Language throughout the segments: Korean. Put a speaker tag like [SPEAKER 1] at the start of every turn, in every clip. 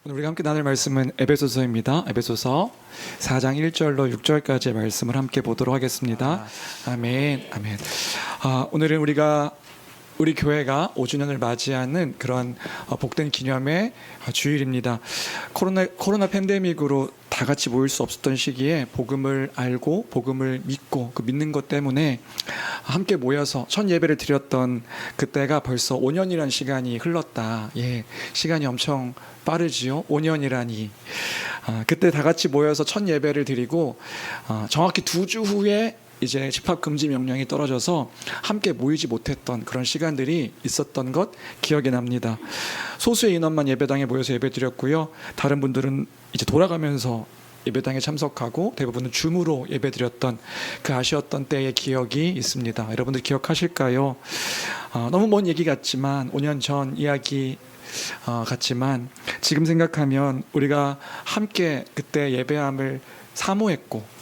[SPEAKER 1] 오늘 우리가 함께 나눌 말씀은 에베소서입니다. 에베소서 4장 1절로 6절까지의 말씀을 함께 보도록 하겠습니다. 아멘. 아멘. 오늘은 우리 교회가 5주년을 맞이하는 그런 복된 기념의 주일입니다. 코로나 팬데믹으로 다 같이 모일 수 없었던 시기에 복음을 알고 복음을 믿고 그 믿는 것 때문에 함께 모여서 첫 예배를 드렸던 그때가 벌써 5년이라는 시간이 흘렀다. 시간이 엄청 빠르지요. 5년이라니. 그때 다 같이 모여서 첫 예배를 드리고 정확히 2주 후에 이제 집합 금지 명령이 떨어져서 함께 모이지 못했던 그런 시간들이 있었던 것 기억이 납니다. 소수의 인원만 예배당에 모여서 예배드렸고요. 다른 분들은 이제 돌아가면서 예배당에 참석하고 대부분은 줌으로 예배드렸던 그 아쉬웠던 때의 기억이 있습니다. 여러분들 기억하실까요? 너무 먼 얘기 같지만 5년 전 이야기 같지만 지금 생각하면 우리가 함께 그때 예배함을 사모했고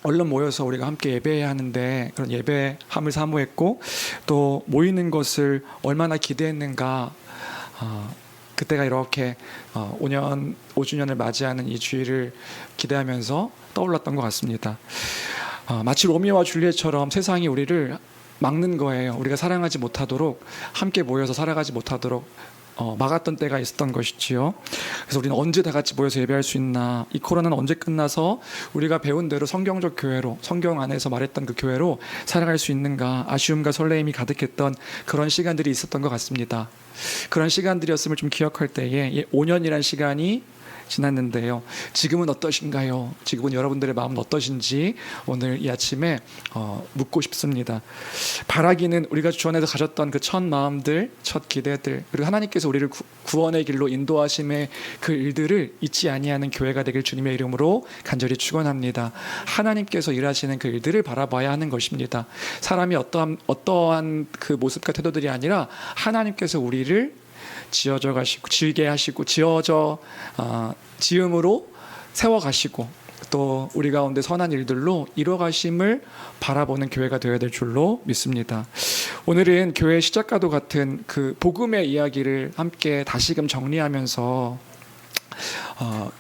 [SPEAKER 1] 얼른 모여서 우리가 함께 예배해야 하는데 그런 예배함을 사모했고 또 모이는 것을 얼마나 기대했는가. 그때가 이렇게 5주년을 맞이하는 이 주일을 기대하면서 떠올랐던 것 같습니다. 마치 로미오와 줄리엣처럼 세상이 우리를 막는 거예요. 우리가 사랑하지 못하도록, 함께 모여서 살아가지 못하도록 막았던 때가 있었던 것이지요. 그래서 우리는 언제 다 같이 모여서 예배할 수 있나, 이 코로나는 언제 끝나서 우리가 배운 대로 성경적 교회로, 성경 안에서 말했던 그 교회로 살아갈 수 있는가, 아쉬움과 설레임이 가득했던 그런 시간들이 있었던 것 같습니다. 그런 시간들이었음을 좀 기억할 때에 5년이란 시간이 지났는데요. 지금은 어떠신가요? 지금은 여러분들의 마음은 어떠신지 오늘 이 아침에 묻고 싶습니다. 바라기는 우리가 주 안에서 가졌던 그 첫 마음들, 첫 기대들, 그리고 하나님께서 우리를 구원의 길로 인도하심의 그 일들을 잊지 아니하는 교회가 되길 주님의 이름으로 간절히 축원합니다. 하나님께서 일하시는 그 일들을 바라봐야 하는 것입니다. 사람이 어떠한 그 모습과 태도들이 아니라 하나님께서 우리를 지어져 가시고 지게 하시고 지음으로 세워 가시고 또 우리 가운데 선한 일들로 이뤄 가심을 바라보는 교회가 되어야 될 줄로 믿습니다. 오늘은 교회 시작과도 같은 그 복음의 이야기를 함께 다시금 정리하면서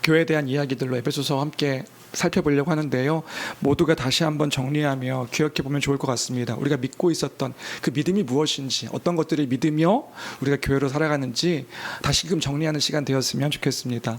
[SPEAKER 1] 교회에 대한 이야기들로 에베소서 함께 살펴보려고 하는데요. 모두가 다시 한번 정리하며 기억해 보면 좋을 것 같습니다. 우리가 믿고 있었던 그 믿음이 무엇인지, 어떤 것들을 믿으며 우리가 교회로 살아가는지 다시금 정리하는 시간 되었으면 좋겠습니다.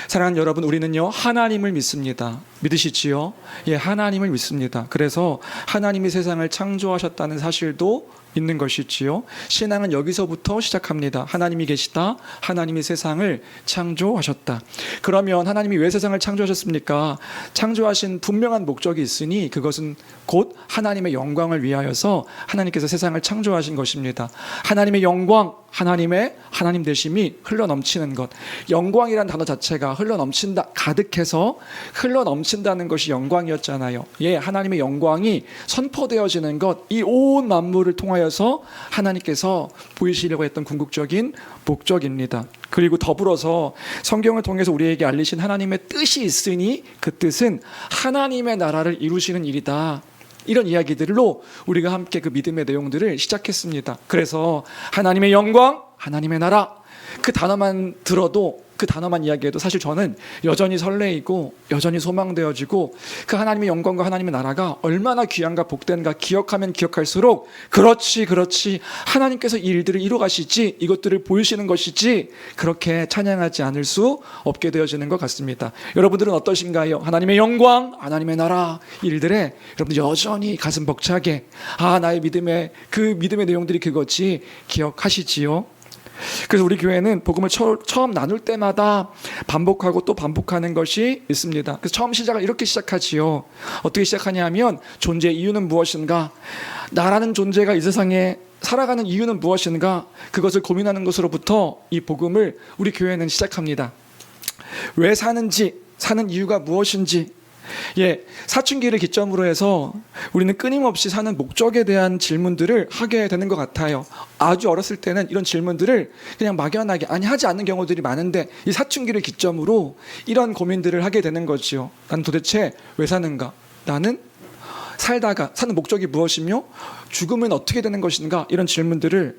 [SPEAKER 1] 사랑하는 여러분, 우리는요 하나님을 믿습니다. 믿으시지요? 하나님을 믿습니다. 그래서 하나님이 세상을 창조하셨다는 사실도 있는 것이지요. 신앙은 여기서부터 시작합니다. 하나님이 계시다. 하나님이 세상을 창조하셨다. 그러면 하나님이 왜 세상을 창조하셨습니까? 창조하신 분명한 목적이 있으니 그것은 곧 하나님의 영광을 위하여서 하나님께서 세상을 창조하신 것입니다. 하나님의 영광, 하나님 되심이 흘러넘치는 것. 영광이란 단어 자체가 흘러넘친다, 가득해서 흘러넘친다는 것이 영광이었잖아요. 하나님의 영광이 선포되어지는 것, 이 온 만물을 통하여서 하나님께서 보이시려고 했던 궁극적인 목적입니다. 그리고 더불어서 성경을 통해서 우리에게 알리신 하나님의 뜻이 있으니 그 뜻은 하나님의 나라를 이루시는 일이다. 이런 이야기들로 우리가 함께 그 믿음의 내용들을 시작했습니다. 그래서 하나님의 영광, 하나님의 나라, 그 단어만 들어도, 그 단어만 이야기해도 사실 저는 여전히 설레이고 여전히 소망되어지고 그 하나님의 영광과 하나님의 나라가 얼마나 귀한가 복된가 기억하면 기억할수록 그렇지 하나님께서 이 일들을 이루가시지, 이것들을 보이시는 것이지, 그렇게 찬양하지 않을 수 없게 되어지는 것 같습니다. 여러분들은 어떠신가요? 하나님의 영광, 하나님의 나라 일들에 여러분들 여전히 가슴 벅차게 나의 믿음의 내용들이 그거지 기억하시지요? 그래서 우리 교회는 복음을 처음 나눌 때마다 반복하고 또 반복하는 것이 있습니다. 그래서 처음 시작을 이렇게 시작하지요. 어떻게 시작하냐 하면 존재의 이유는 무엇인가? 나라는 존재가 이 세상에 살아가는 이유는 무엇인가? 그것을 고민하는 것으로부터 이 복음을 우리 교회는 시작합니다. 왜 사는지, 사는 이유가 무엇인지, 사춘기를 기점으로 해서 우리는 끊임없이 사는 목적에 대한 질문들을 하게 되는 것 같아요. 아주 어렸을 때는 이런 질문들을 그냥 막연하게 하지 않는 경우들이 많은데 이 사춘기를 기점으로 이런 고민들을 하게 되는 거지요. 나는 도대체 왜 사는가? 나는 살다가 사는 목적이 무엇이며 죽으면 어떻게 되는 것인가, 이런 질문들을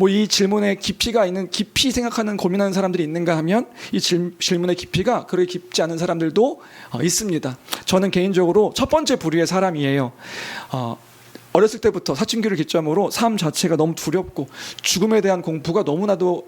[SPEAKER 1] 이 질문에 깊이 생각하는 고민하는 사람들이 있는가 하면 이 질문의 깊이가 그렇게 깊지 않은 사람들도 있습니다. 저는 개인적으로 첫 번째 부류의 사람이에요. 어렸을 때부터 사춘기를 기점으로 삶 자체가 너무 두렵고 죽음에 대한 공부가 너무나도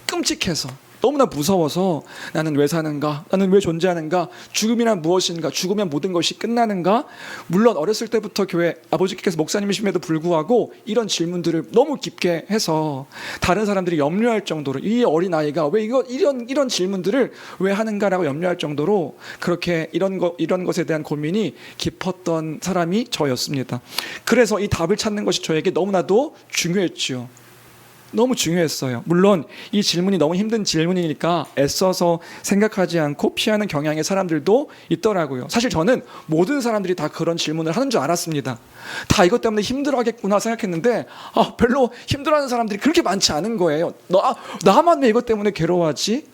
[SPEAKER 1] 끔찍해서, 너무나 무서워서 나는 왜 사는가? 나는 왜 존재하는가? 죽음이란 무엇인가? 죽으면 모든 것이 끝나는가? 물론 어렸을 때부터 교회 아버지께서 목사님이심에도 불구하고 이런 질문들을 너무 깊게 해서 다른 사람들이 염려할 정도로, 이 어린아이가 왜 이런 질문들을 왜 하는가라고 염려할 정도로 그렇게 이런 것에 대한 고민이 깊었던 사람이 저였습니다. 그래서 이 답을 찾는 것이 저에게 너무나도 중요했죠. 너무 중요했어요. 물론 이 질문이 너무 힘든 질문이니까 애써서 생각하지 않고 피하는 경향의 사람들도 있더라고요. 사실 저는 모든 사람들이 다 그런 질문을 하는 줄 알았습니다. 다 이것 때문에 힘들어하겠구나 생각했는데 별로 힘들어하는 사람들이 그렇게 많지 않은 거예요. 나만 왜 이것 때문에 괴로워하지?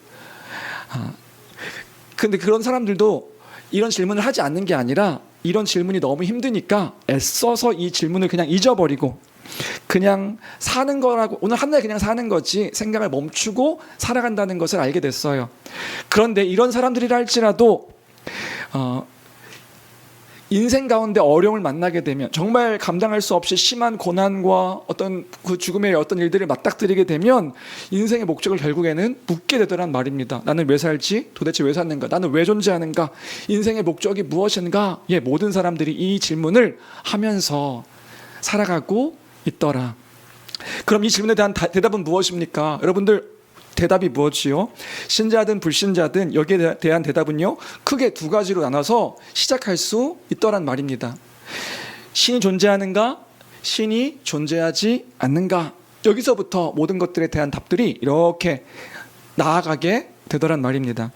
[SPEAKER 1] 근데 그런 사람들도 이런 질문을 하지 않는 게 아니라 이런 질문이 너무 힘드니까 애써서 이 질문을 그냥 잊어버리고 그냥 사는 거라고, 오늘 한 날 그냥 사는 거지 생각을 멈추고 살아간다는 것을 알게 됐어요. 그런데 이런 사람들이라 할지라도 인생 가운데 어려움을 만나게 되면, 정말 감당할 수 없이 심한 고난과 어떤 그 죽음의 어떤 일들을 맞닥뜨리게 되면 인생의 목적을 결국에는 묻게 되더란 말입니다. 나는 왜 살지? 도대체 왜 사는가? 나는 왜 존재하는가? 인생의 목적이 무엇인가? 모든 사람들이 이 질문을 하면서 살아가고 있더라. 그럼 이 질문에 대한 대답은 무엇입니까? 여러분들, 대답이 무엇이요? 신자든 불신자든 여기에 대한 대답은요, 크게 두 가지로 나눠서 시작할 수 있더란 말입니다. 신이 존재하는가? 신이 존재하지 않는가? 여기서부터 모든 것들에 대한 답들이 이렇게 나아가게 되더란 말입니다.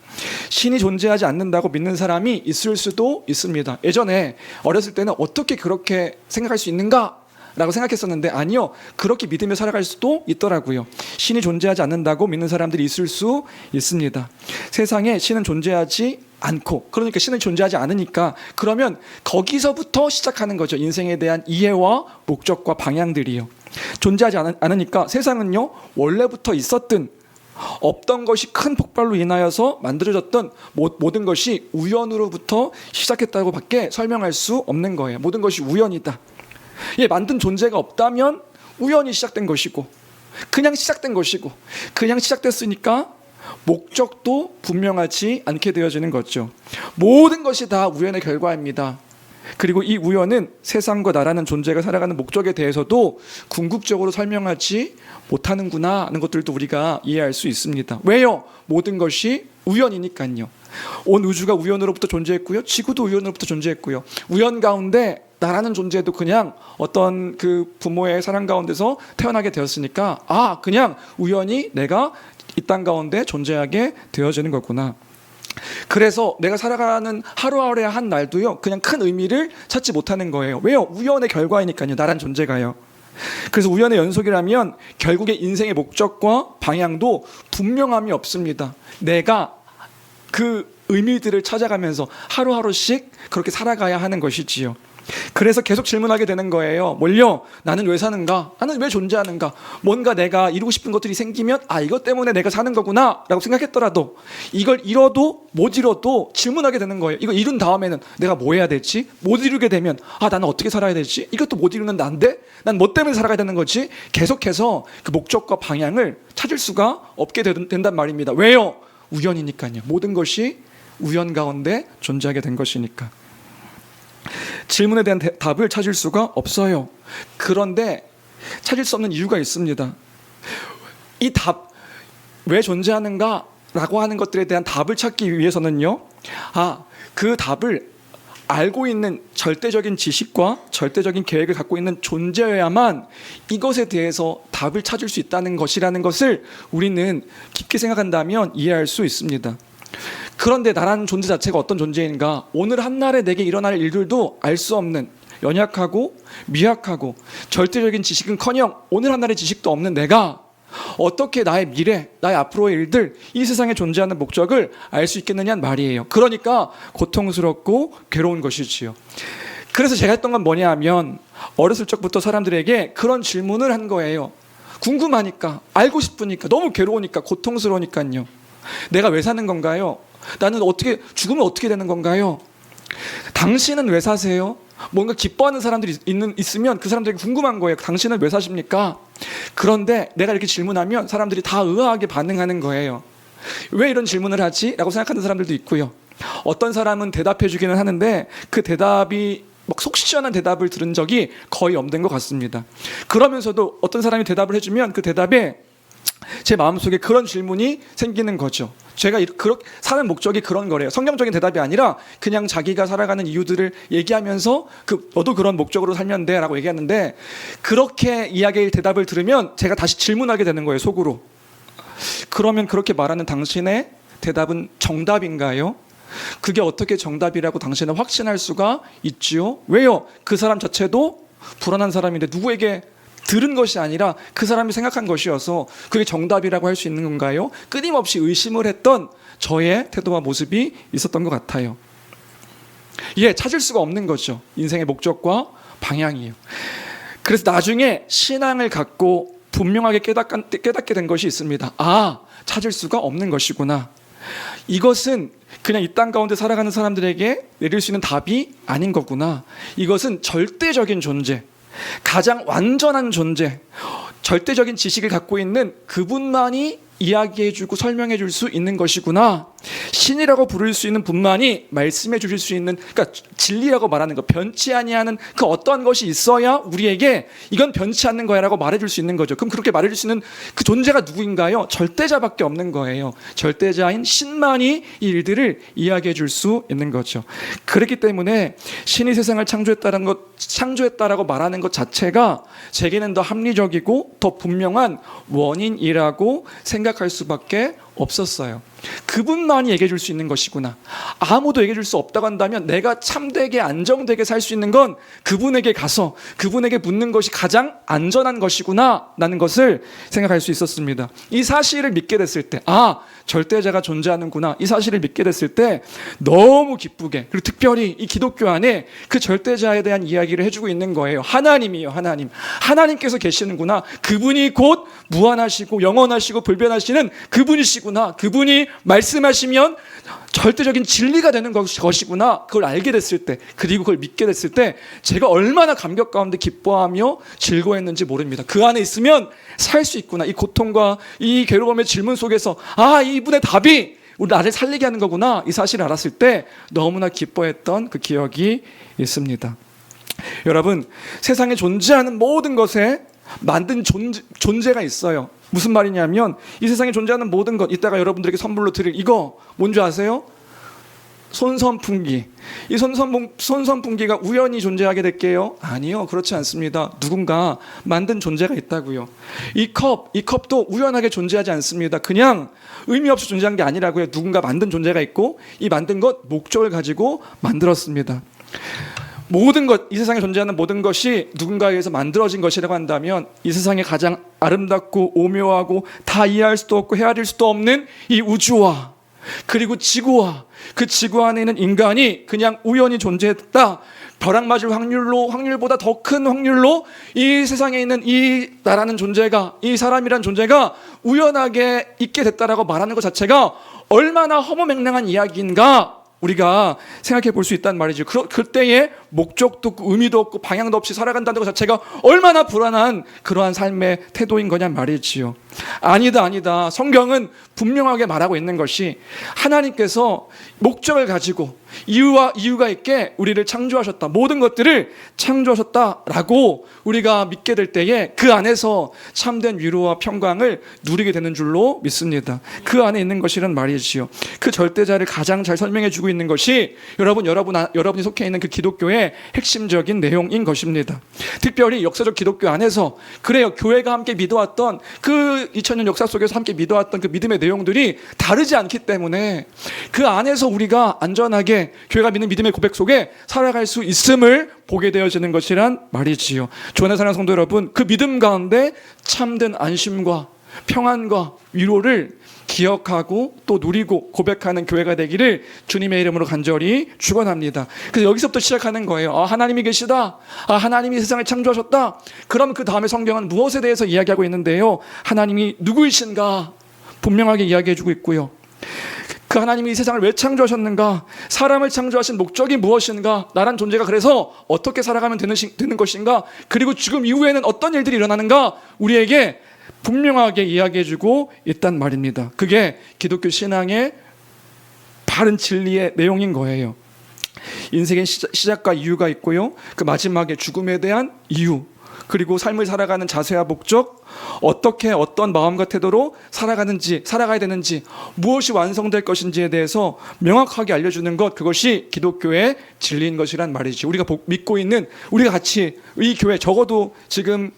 [SPEAKER 1] 신이 존재하지 않는다고 믿는 사람이 있을 수도 있습니다. 예전에 어렸을 때는 어떻게 그렇게 생각할 수 있는가? 라고 생각했었는데 아니요, 그렇게 믿으며 살아갈 수도 있더라고요. 신이 존재하지 않는다고 믿는 사람들이 있을 수 있습니다. 세상에 신은 존재하지 않고, 그러니까 신은 존재하지 않으니까, 그러면 거기서부터 시작하는 거죠. 인생에 대한 이해와 목적과 방향들이요. 존재하지 않으니까 세상은요, 원래부터 있었든 없던 것이 큰 폭발로 인하여서 만들어졌던 모든 것이 우연으로부터 시작했다고 밖에 설명할 수 없는 거예요. 모든 것이 우연이다. 만든 존재가 없다면 우연히 시작된 것이고, 그냥 시작된 것이고, 그냥 시작됐으니까 목적도 분명하지 않게 되어지는 거죠. 모든 것이 다 우연의 결과입니다. 그리고 이 우연은 세상과 나라는 존재가 살아가는 목적에 대해서도 궁극적으로 설명하지 못하는구나 하는 것들도 우리가 이해할 수 있습니다. 왜요? 모든 것이 우연이니까요. 온 우주가 우연으로부터 존재했고요, 지구도 우연으로부터 존재했고요, 우연 가운데 나라는 존재도 그냥 어떤 그 부모의 사랑 가운데서 태어나게 되었으니까 그냥 우연히 내가 이 땅 가운데 존재하게 되어지는 거구나. 그래서 내가 살아가는 하루하루의 한 날도요, 그냥 큰 의미를 찾지 못하는 거예요. 왜요? 우연의 결과이니까요, 나란 존재가요. 그래서 우연의 연속이라면 결국에 인생의 목적과 방향도 분명함이 없습니다. 내가 그 의미들을 찾아가면서 하루하루씩 그렇게 살아가야 하는 것이지요. 그래서 계속 질문하게 되는 거예요. 뭘요? 나는 왜 사는가? 나는 왜 존재하는가? 뭔가 내가 이루고 싶은 것들이 생기면 이것 때문에 내가 사는 거구나 라고 생각했더라도, 이걸 이뤄도 못 이뤄도 질문하게 되는 거예요. 이거 이룬 다음에는 내가 뭐 해야 될지, 못 이루게 되면 나는 어떻게 살아야 될지, 이것도 못 이루는 난데 난 뭐 때문에 살아가야 되는 거지? 계속해서 그 목적과 방향을 찾을 수가 없게 된단 말입니다. 왜요? 우연이니까요. 모든 것이 우연 가운데 존재하게 된 것이니까. 질문에 대한 답을 찾을 수가 없어요. 그런데 찾을 수 없는 이유가 있습니다. 이 답, 왜 존재하는가? 라고 하는 것들에 대한 답을 찾기 위해서는요, 그 답을 알고 있는 절대적인 지식과 절대적인 계획을 갖고 있는 존재여야만 이것에 대해서 답을 찾을 수 있다는 것이라는 것을 우리는 깊게 생각한다면 이해할 수 있습니다. 그런데 나라는 존재 자체가 어떤 존재인가? 오늘 한날에 내게 일어날 일들도 알 수 없는 연약하고 미약하고 절대적인 지식은커녕 오늘 한날의 지식도 없는 내가 어떻게 나의 미래, 나의 앞으로의 일들, 이 세상에 존재하는 목적을 알 수 있겠느냐는 말이에요. 그러니까 고통스럽고 괴로운 것이지요. 그래서 제가 했던 건 뭐냐 하면 어렸을 적부터 사람들에게 그런 질문을 한 거예요. 궁금하니까, 알고 싶으니까, 너무 괴로우니까, 고통스러우니까요. 내가 왜 사는 건가요? 나는 어떻게, 죽으면 어떻게 되는 건가요? 당신은 왜 사세요? 뭔가 기뻐하는 사람들이 있으면 그 사람들에게 궁금한 거예요. 당신은 왜 사십니까? 그런데 내가 이렇게 질문하면 사람들이 다 의아하게 반응하는 거예요. 왜 이런 질문을 하지? 라고 생각하는 사람들도 있고요. 어떤 사람은 대답해 주기는 하는데 그 대답이 속 시원한 대답을 들은 적이 거의 없는 것 같습니다. 그러면서도 어떤 사람이 대답을 해주면 그 대답에 제 마음속에 그런 질문이 생기는 거죠. 제가 그렇게 사는 목적이 그런 거래요. 성경적인 대답이 아니라 그냥 자기가 살아가는 이유들을 얘기하면서 너도 그런 목적으로 살면 돼 라고 얘기하는데, 그렇게 이야기의 대답을 들으면 제가 다시 질문하게 되는 거예요, 속으로. 그러면 그렇게 말하는 당신의 대답은 정답인가요? 그게 어떻게 정답이라고 당신은 확신할 수가 있지요? 왜요? 그 사람 자체도 불안한 사람인데 누구에게 들은 것이 아니라 그 사람이 생각한 것이어서 그게 정답이라고 할 수 있는 건가요? 끊임없이 의심을 했던 저의 태도와 모습이 있었던 것 같아요. 이게 찾을 수가 없는 거죠. 인생의 목적과 방향이에요. 그래서 나중에 신앙을 갖고 분명하게 깨닫게 된 것이 있습니다. 아, 찾을 수가 없는 것이구나. 이것은 그냥 이 땅 가운데 살아가는 사람들에게 내릴 수 있는 답이 아닌 거구나. 이것은 절대적인 존재, 가장 완전한 존재, 절대적인 지식을 갖고 있는 그분만이 이야기해주고 설명해줄 수 있는 것이구나. 신이라고 부를 수 있는 분만이 말씀해 주실 수 있는, 그러니까 진리라고 말하는 것, 변치 아니하는 그 어떠한 것이 있어야 우리에게 이건 변치 않는 거야 라고 말해줄 수 있는 거죠. 그럼 그렇게 말해줄 수 있는 그 존재가 누구인가요? 절대자밖에 없는 거예요. 절대자인 신만이 이 일들을 이야기해 줄 수 있는 거죠. 그렇기 때문에 신이 세상을 창조했다라고 말하는 것 자체가 제게는 더 합리적이고 더 분명한 원인이라고 생각할 수밖에 없었어요. 그분만이 얘기해 줄 수 있는 것이구나. 아무도 얘기해 줄 수 없다고 한다면 내가 참되게 안정되게 살 수 있는 건 그분에게 가서 그분에게 묻는 것이 가장 안전한 것이구나 라는 것을 생각할 수 있었습니다. 이 사실을 믿게 됐을 때, 아, 절대자가 존재하는구나, 이 사실을 믿게 됐을 때 너무 기쁘게, 그리고 특별히 이 기독교 안에 그 절대자에 대한 이야기를 해주고 있는 거예요. 하나님이요, 하나님께서 계시는구나. 그분이 곧 무한하시고 영원하시고 불변하시는 그분이시구나. 그분이 말씀하시면 절대적인 진리가 되는 것이구나. 그걸 알게 됐을 때, 그리고 그걸 믿게 됐을 때 제가 얼마나 감격 가운데 기뻐하며 즐거워했는지 모릅니다. 그 안에 있으면 살 수 있구나. 이 고통과 이 괴로움의 질문 속에서, 아, 이분의 답이 우리 나를 살리게 하는 거구나, 이 사실을 알았을 때 너무나 기뻐했던 그 기억이 있습니다. 여러분, 세상에 존재하는 모든 것에 만든 존재가 있어요. 무슨 말이냐면 이 세상에 존재하는 모든 것, 이따가 여러분들에게 선물로 드릴 이거 뭔지 아세요? 손선풍기. 이 손선풍기가 우연히 존재하게 될게요? 아니요, 그렇지 않습니다. 누군가 만든 존재가 있다고요. 이 컵도 우연하게 존재하지 않습니다. 그냥 의미 없이 존재한 게 아니라고요. 누군가 만든 존재가 있고 이 만든 것 목적을 가지고 만들었습니다. 모든 것, 이 세상에 존재하는 모든 것이 누군가에 의해서 만들어진 것이라고 한다면 이 세상에 가장 아름답고 오묘하고 다 이해할 수도 없고 헤아릴 수도 없는 이 우주와 그리고 지구와 그 지구 안에 있는 인간이 그냥 우연히 존재했다. 벼락 맞을 확률보다 더 큰 확률로 이 세상에 있는 이 나라는 존재가, 이 사람이란 존재가 우연하게 있게 됐다라고 말하는 것 자체가 얼마나 허무맹랑한 이야기인가 우리가 생각해 볼 수 있다는 말이죠. 그때의 목적도 없고 의미도 없고 방향도 없이 살아간다는 것 자체가 얼마나 불안한 그러한 삶의 태도인 거냐 말이지요. 아니다. 성경은 분명하게 말하고 있는 것이 하나님께서 목적을 가지고 이유가 있게 우리를 창조하셨다. 모든 것들을 창조하셨다라고 우리가 믿게 될 때에 그 안에서 참된 위로와 평강을 누리게 되는 줄로 믿습니다. 그 안에 있는 것이란 말이지요. 그 절대자를 가장 잘 설명해 주고 있는 것이 여러분이 속해 있는 그 기독교의 핵심적인 내용인 것입니다. 특별히 역사적 기독교 안에서, 그래요, 교회가 함께 믿어왔던 그 2000년 역사 속에서 함께 믿어왔던 그 믿음의 내용들이 다르지 않기 때문에 그 안에서 우리가 안전하게 교회가 믿는 믿음의 고백 속에 살아갈 수 있음을 보게 되어지는 것이란 말이지요. 주안의 사랑하는 성도 여러분, 그 믿음 가운데 참된 안심과 평안과 위로를 기억하고 또 누리고 고백하는 교회가 되기를 주님의 이름으로 간절히 축원합니다. 그래서 여기서부터 시작하는 거예요. 하나님이 계시다. 하나님이 세상을 창조하셨다. 그럼 그 다음에 성경은 무엇에 대해서 이야기하고 있는데요? 하나님이 누구이신가 분명하게 이야기해주고 있고요. 그 하나님이 이 세상을 왜 창조하셨는가? 사람을 창조하신 목적이 무엇인가? 나란 존재가 그래서 어떻게 살아가면 되는 것인가? 그리고 죽음 이후에는 어떤 일들이 일어나는가? 우리에게 분명하게 이야기해주고 있단 말입니다. 그게 기독교 신앙의 바른 진리의 내용인 거예요. 인생의 시작과 이유가 있고요. 그 마지막에 죽음에 대한 이유, 그리고 삶을 살아가는 자세와 목적, 어떻게 어떤 마음과 태도로 살아가야 되는지, 무엇이 완성될 것인지에 대해서 명확하게 알려주는 것, 그것이 기독교의 진리인 것이란 말이죠. 우리가 믿고 있는, 우리가 같이 이 교회, 적어도 지금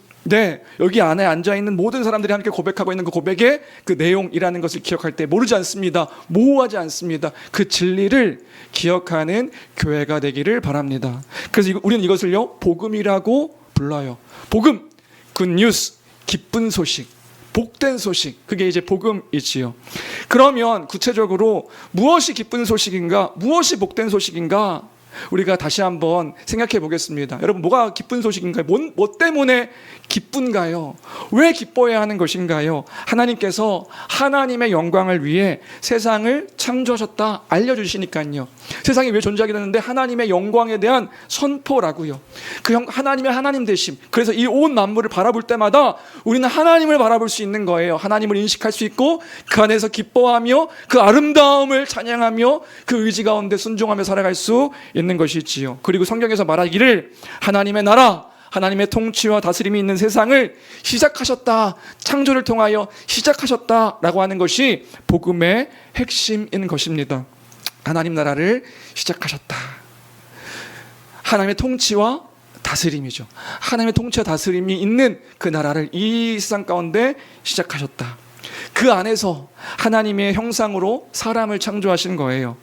[SPEAKER 1] 여기 안에 앉아있는 모든 사람들이 함께 고백하고 있는 그 고백의 그 내용이라는 것을 기억할 때 모르지 않습니다. 모호하지 않습니다. 그 진리를 기억하는 교회가 되기를 바랍니다. 그래서 우리는 이것을요, 복음이라고 불러요. 복음, 굿뉴스, 기쁜 소식, 복된 소식, 그게 이제 복음이지요. 그러면 구체적으로 무엇이 기쁜 소식인가, 무엇이 복된 소식인가, 우리가 다시 한번 생각해 보겠습니다. 여러분, 뭐가 기쁜 소식인가요? 뭐 때문에 기쁜가요? 왜 기뻐해야 하는 것인가요? 하나님께서 하나님의 영광을 위해 세상을 창조하셨다 알려주시니까요. 세상이 왜 존재하게 됐는데 하나님의 영광에 대한 선포라고요. 하나님의 하나님 되심. 그래서 이 온 만물을 바라볼 때마다 우리는 하나님을 바라볼 수 있는 거예요. 하나님을 인식할 수 있고 그 안에서 기뻐하며 그 아름다움을 찬양하며 그 의지 가운데 순종하며 살아갈 수 있는 것이지요. 그리고 성경에서 말하기를 하나님의 나라, 하나님의 통치와 다스림이 있는 세상을 시작하셨다, 창조를 통하여 시작하셨다라고 하는 것이 복음의 핵심인 것입니다. 하나님 나라를 시작하셨다. 하나님의 통치와 다스림이죠. 하나님의 통치와 다스림이 있는 그 나라를 이 세상 가운데 시작하셨다. 그 안에서 하나님의 형상으로 사람을 창조하신 거예요.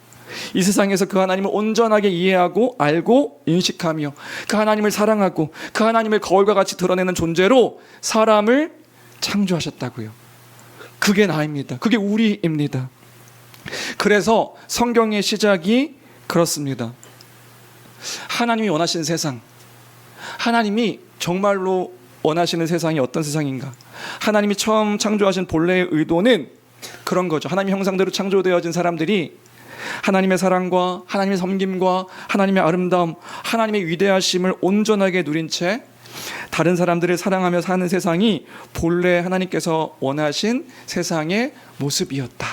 [SPEAKER 1] 이 세상에서 그 하나님을 온전하게 이해하고 알고 인식하며 그 하나님을 사랑하고 그 하나님을 거울과 같이 드러내는 존재로 사람을 창조하셨다고요. 그게 나입니다. 그게 우리입니다. 그래서 성경의 시작이 그렇습니다. 하나님이 원하시는 세상, 하나님이 정말로 원하시는 세상이 어떤 세상인가? 하나님이 처음 창조하신 본래의 의도는 그런 거죠. 하나님의 형상대로 창조되어진 사람들이 하나님의 사랑과 하나님의 섬김과 하나님의 아름다움, 하나님의 위대하심을 온전하게 누린 채 다른 사람들을 사랑하며 사는 세상이 본래 하나님께서 원하신 세상의 모습이었다.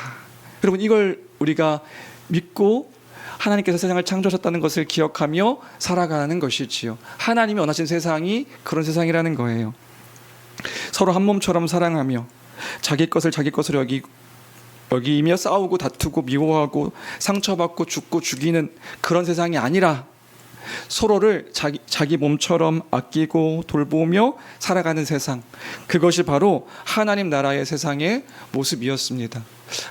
[SPEAKER 1] 여러분, 이걸 우리가 믿고 하나님께서 세상을 창조하셨다는 것을 기억하며 살아가는 것이지요. 하나님이 원하신 세상이 그런 세상이라는 거예요. 서로 한 몸처럼 사랑하며 자기 것을 자기 것으로 여기며 싸우고 다투고 미워하고 상처받고 죽고 죽이는 그런 세상이 아니라 서로를 자기 몸처럼 아끼고 돌보며 살아가는 세상, 그것이 바로 하나님 나라의 세상의 모습이었습니다.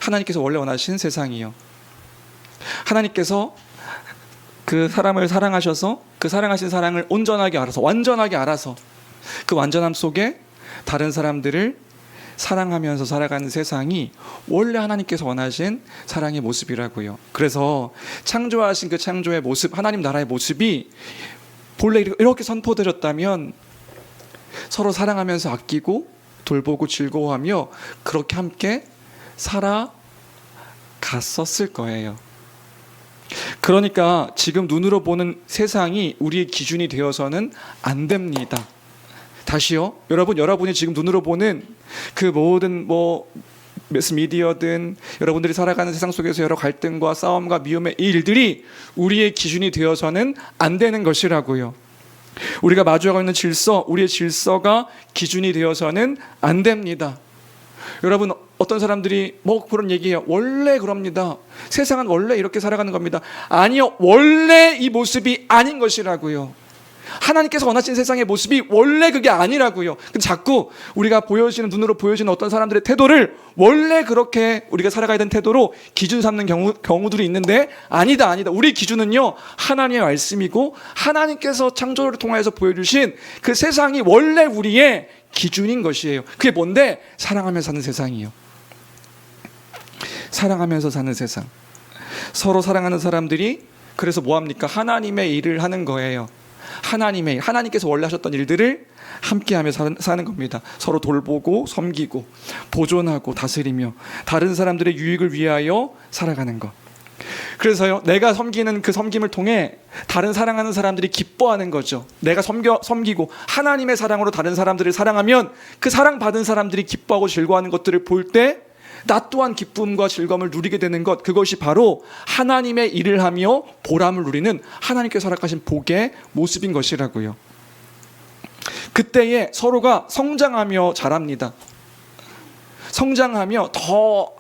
[SPEAKER 1] 하나님께서 원래 원하신 세상이요. 하나님께서 그 사람을 사랑하셔서 그 사랑하신 사랑을 온전하게 알아서, 완전하게 알아서 그 완전함 속에 다른 사람들을 사랑하면서 살아가는 세상이 원래 하나님께서 원하신 사랑의 모습이라고요. 그래서 창조하신 그 창조의 모습, 하나님 나라의 모습이 본래 이렇게 선포되었다면 서로 사랑하면서 아끼고 돌보고 즐거워하며 그렇게 함께 살아갔었을 거예요. 그러니까 지금 눈으로 보는 세상이 우리의 기준이 되어서는 안 됩니다. 다시요. 여러분이 지금 눈으로 보는 그 모든 매스미디어든 여러분들이 살아가는 세상 속에서 여러 갈등과 싸움과 미움의 이 일들이 우리의 기준이 되어서는 안 되는 것이라고요. 우리가 마주하고 있는 질서, 우리의 질서가 기준이 되어서는 안 됩니다. 여러분, 어떤 사람들이 그런 얘기해요. 원래 그럽니다. 세상은 원래 이렇게 살아가는 겁니다. 아니요, 원래 이 모습이 아닌 것이라고요. 하나님께서 원하시는 세상의 모습이 원래 그게 아니라고요. 근데 자꾸 우리가 보여지는, 눈으로 보여지는 어떤 사람들의 태도를 원래 그렇게 우리가 살아가야 되는 태도로 기준 삼는 경우들이 있는데, 아니다. 우리 기준은요, 하나님의 말씀이고 하나님께서 창조를 통해서 보여주신 그 세상이 원래 우리의 기준인 것이에요. 그게 뭔데? 사랑하면서 사는 세상이요. 사랑하면서 사는 세상. 서로 사랑하는 사람들이 그래서 뭐합니까? 하나님의 일을 하는 거예요. 하나님께서 원래 하셨던 일들을 함께하며 사는 겁니다. 서로 돌보고 섬기고 보존하고 다스리며 다른 사람들의 유익을 위하여 살아가는 것. 그래서요, 내가 섬기는 그 섬김을 통해 다른 사랑하는 사람들이 기뻐하는 거죠. 내가 섬기고 하나님의 사랑으로 다른 사람들을 사랑하면 그 사랑받은 사람들이 기뻐하고 즐거워하는 것들을 볼 때 나 또한 기쁨과 즐거움을 누리게 되는 것, 그것이 바로 하나님의 일을 하며 보람을 누리는 하나님께서 허락하신 복의 모습인 것이라고요. 그때에 서로가 성장하며 자랍니다. 성장하며 더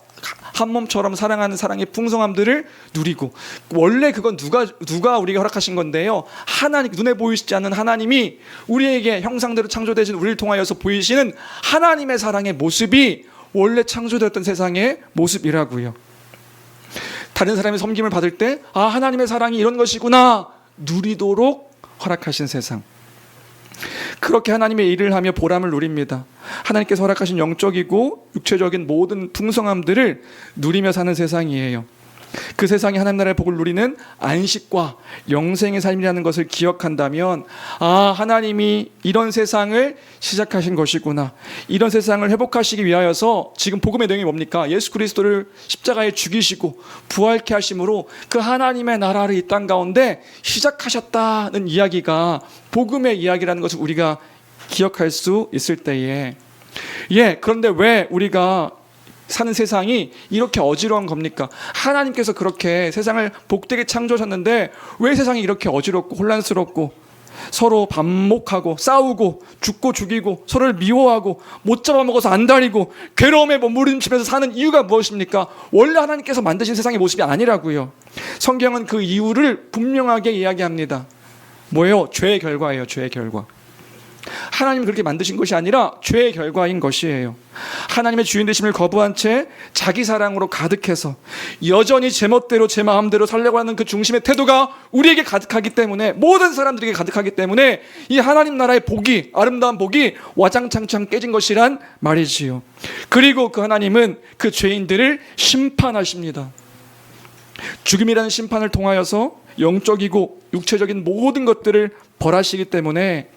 [SPEAKER 1] 한 몸처럼 사랑하는 사랑의 풍성함들을 누리고, 원래 그건 누가 우리에게 허락하신 건데요, 하나님, 눈에 보이시지 않는 하나님이 우리에게 형상대로 창조되신 우리를 통하여서 보이시는 하나님의 사랑의 모습이 원래 창조되었던 세상의 모습이라고요. 다른 사람의 섬김을 받을 때 하나님의 사랑이 이런 것이구나 누리도록 허락하신 세상. 그렇게 하나님의 일을 하며 보람을 누립니다. 하나님께서 허락하신 영적이고 육체적인 모든 풍성함들을 누리며 사는 세상이에요. 그 세상이 하나님 나라의 복을 누리는 안식과 영생의 삶이라는 것을 기억한다면, 하나님이 이런 세상을 시작하신 것이구나, 이런 세상을 회복하시기 위하여서 지금 복음의 내용이 뭡니까? 예수 그리스도를 십자가에 죽이시고 부활케 하심으로 그 하나님의 나라를 이 땅 가운데 시작하셨다는 이야기가 복음의 이야기라는 것을 우리가 기억할 수 있을 때에, 그런데 왜 우리가 사는 세상이 이렇게 어지러운 겁니까? 하나님께서 그렇게 세상을 복되게 창조하셨는데 왜 세상이 이렇게 어지럽고 혼란스럽고 서로 반목하고 싸우고 죽고 죽이고 서로를 미워하고 못 잡아먹어서 안달이고 괴로움에 몸부림치면서 사는 이유가 무엇입니까? 원래 하나님께서 만드신 세상의 모습이 아니라고요. 성경은 그 이유를 분명하게 이야기합니다. 뭐예요? 죄의 결과예요. 죄의 결과. 하나님이 그렇게 만드신 것이 아니라 죄의 결과인 것이에요. 하나님의 주인 되심을 거부한 채 자기 사랑으로 가득해서 여전히 제 멋대로 제 마음대로 살려고 하는 그 중심의 태도가 우리에게 가득하기 때문에, 모든 사람들에게 가득하기 때문에 이 하나님 나라의 복이, 아름다운 복이 와장창창 깨진 것이란 말이지요. 그리고 그 하나님은 그 죄인들을 심판하십니다. 죽음이라는 심판을 통하여서 영적이고 육체적인 모든 것들을 벌하시기 때문에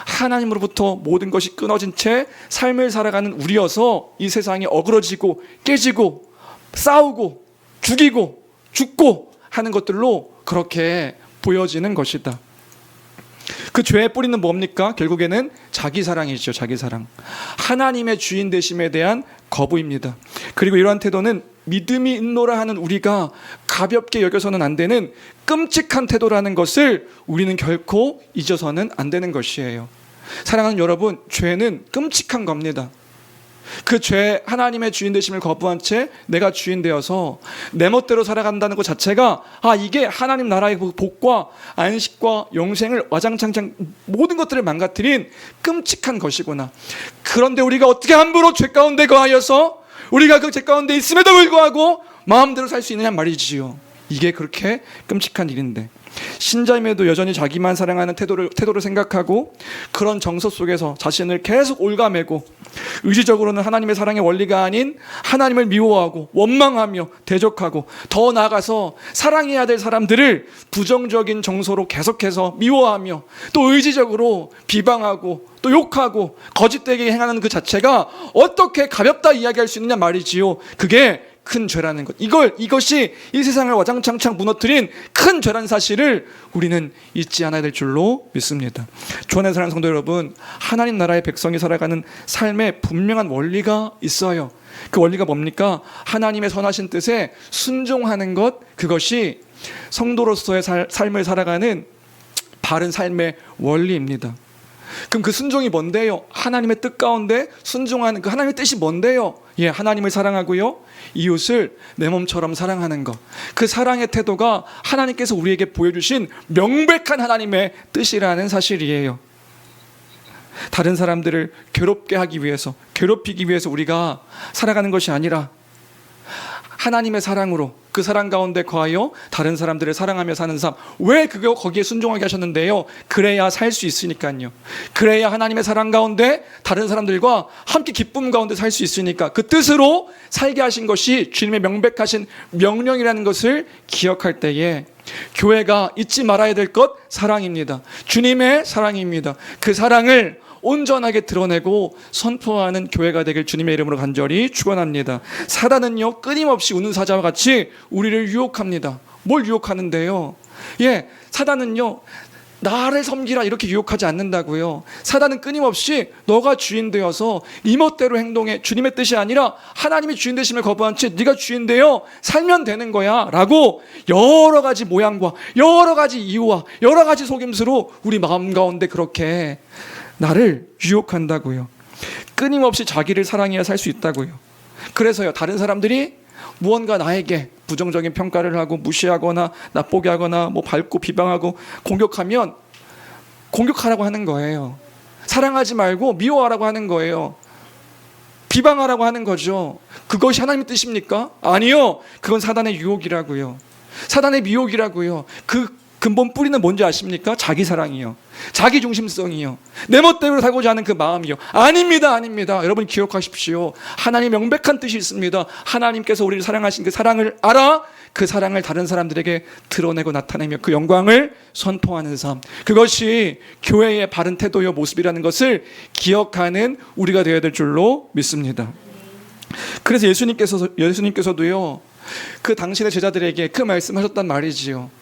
[SPEAKER 1] 하나님으로부터 모든 것이 끊어진 채 삶을 살아가는 우리여서 이 세상이 어그러지고 깨지고 싸우고 죽이고 죽고 하는 것들로 그렇게 보여지는 것이다. 그 죄의 뿌리는 뭡니까? 결국에는 자기 사랑이죠. 자기 사랑. 하나님의 주인 되심에 대한 거부입니다. 그리고 이러한 태도는 믿음이 있노라 하는 우리가 가볍게 여겨서는 안 되는 끔찍한 태도라는 것을 우리는 결코 잊어서는 안 되는 것이에요. 사랑하는 여러분, 죄는 끔찍한 겁니다. 그 죄, 하나님의 주인 되심을 거부한 채 내가 주인 되어서 내 멋대로 살아간다는 것 자체가 이게 하나님 나라의 복과 안식과 영생을 와장창창 모든 것들을 망가뜨린 끔찍한 것이구나. 그런데 우리가 어떻게 함부로 죄 가운데 거하여서 우리가 그 죄 가운데 있음에도 불구하고 마음대로 살 수 있느냐 말이지요. 이게 그렇게 끔찍한 일인데, 신자임에도 여전히 자기만 사랑하는 태도를 생각하고 그런 정서 속에서 자신을 계속 올가매고 의지적으로는 하나님의 사랑의 원리가 아닌 하나님을 미워하고 원망하며 대적하고, 더 나아가서 사랑해야 될 사람들을 부정적인 정서로 계속해서 미워하며 또 의지적으로 비방하고 또 욕하고 거짓되게 행하는 그 자체가 어떻게 가볍다 이야기할 수 있느냐 말이지요. 그게 큰 죄라는 것, 이것이 이 세상을 와장창창 무너뜨린 큰 죄라는 사실을 우리는 잊지 않아야 될 줄로 믿습니다. 주 안에 사랑하는 성도 여러분, 하나님 나라의 백성이 살아가는 삶에 분명한 원리가 있어요. 그 원리가 뭡니까? 하나님의 선하신 뜻에 순종하는 것, 그것이 성도로서의 삶을 살아가는 바른 삶의 원리입니다. 그럼 그 순종이 뭔데요? 하나님의 뜻 가운데 순종하는 그 하나님의 뜻이 뭔데요? 예, 하나님을 사랑하고요, 이웃을 내 몸처럼 사랑하는 것. 그 사랑의 태도가 하나님께서 우리에게 보여주신 명백한 하나님의 뜻이라는 사실이에요. 다른 사람들을 괴롭게 하기 위해서, 괴롭히기 위해서 우리가 살아가는 것이 아니라 하나님의 사랑으로 그 사랑 가운데 거하여 다른 사람들을 사랑하며 사는 삶. 왜 그거 거기에 순종하게 하셨는데요? 그래야 살 수 있으니까요. 그래야 하나님의 사랑 가운데 다른 사람들과 함께 기쁨 가운데 살 수 있으니까, 그 뜻으로 살게 하신 것이 주님의 명백하신 명령이라는 것을 기억할 때에 교회가 잊지 말아야 될 것, 사랑입니다. 주님의 사랑입니다. 그 사랑을 온전하게 드러내고 선포하는 교회가 되길 주님의 이름으로 간절히 축원합니다. 사단은요, 끊임없이 우는 사자와 같이 우리를 유혹합니다. 뭘 유혹하는데요? 예, 사단은요, 나를 섬기라 이렇게 유혹하지 않는다고요. 사단은 끊임없이 너가 주인 되어서 네 멋대로 행동해, 주님의 뜻이 아니라 하나님의 주인 되심을 거부한 채 네가 주인 되어 살면 되는 거야 라고 여러 가지 모양과 여러 가지 이유와 여러 가지 속임수로 우리 마음 가운데 그렇게 나를 유혹한다고요. 끊임없이 자기를 사랑해야 살 수 있다고요. 그래서요, 다른 사람들이 무언가 나에게 부정적인 평가를 하고 무시하거나 나쁘게 하거나 뭐 밟고 비방하고 공격하면 공격하라고 하는 거예요. 사랑하지 말고 미워하라고 하는 거예요. 비방하라고 하는 거죠. 그것이 하나님의 뜻입니까? 아니요. 그건 사단의 유혹이라고요. 사단의 미혹이라고요. 그 근본 뿌리는 뭔지 아십니까? 자기 사랑이요, 자기 중심성이요, 내 멋대로 살고자 하는 그 마음이요. 아닙니다, 아닙니다. 여러분 기억하십시오. 하나님의 명백한 뜻이 있습니다. 하나님께서 우리를 사랑하신 그 사랑을 알아 그 사랑을 다른 사람들에게 드러내고 나타내며 그 영광을 선포하는 삶, 그것이 교회의 바른 태도요 모습이라는 것을 기억하는 우리가 되어야 될 줄로 믿습니다. 그래서 예수님께서도요, 그 당신의 제자들에게 그 말씀하셨단 말이지요.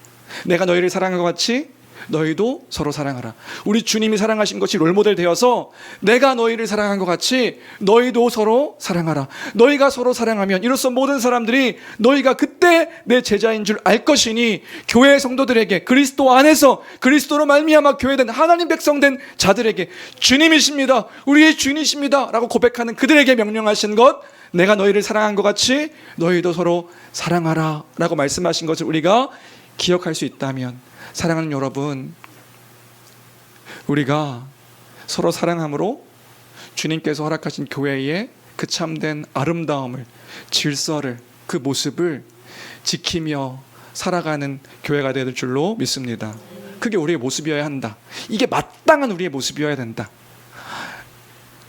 [SPEAKER 1] 내가 너희를 사랑한 것 같이 너희도 서로 사랑하라. 우리 주님이 사랑하신 것이 롤모델 되어서 내가 너희를 사랑한 것 같이 너희도 서로 사랑하라. 너희가 서로 사랑하면 이로써 모든 사람들이 너희가 그때 내 제자인 줄 알 것이니, 교회 성도들에게, 그리스도 안에서 그리스도로 말미암아 교회된 하나님 백성된 자들에게 주님이십니다, 우리의 주인이십니다 라고 고백하는 그들에게 명령하신 것, 내가 너희를 사랑한 것 같이 너희도 서로 사랑하라 라고 말씀하신 것을 우리가 기억할 수 있다면, 사랑하는 여러분, 우리가 서로 사랑함으로 주님께서 허락하신 교회의 그 참된 아름다움을, 질서를, 그 모습을 지키며 살아가는 교회가 될 줄로 믿습니다. 그게 우리의 모습이어야 한다. 이게 마땅한 우리의 모습이어야 된다.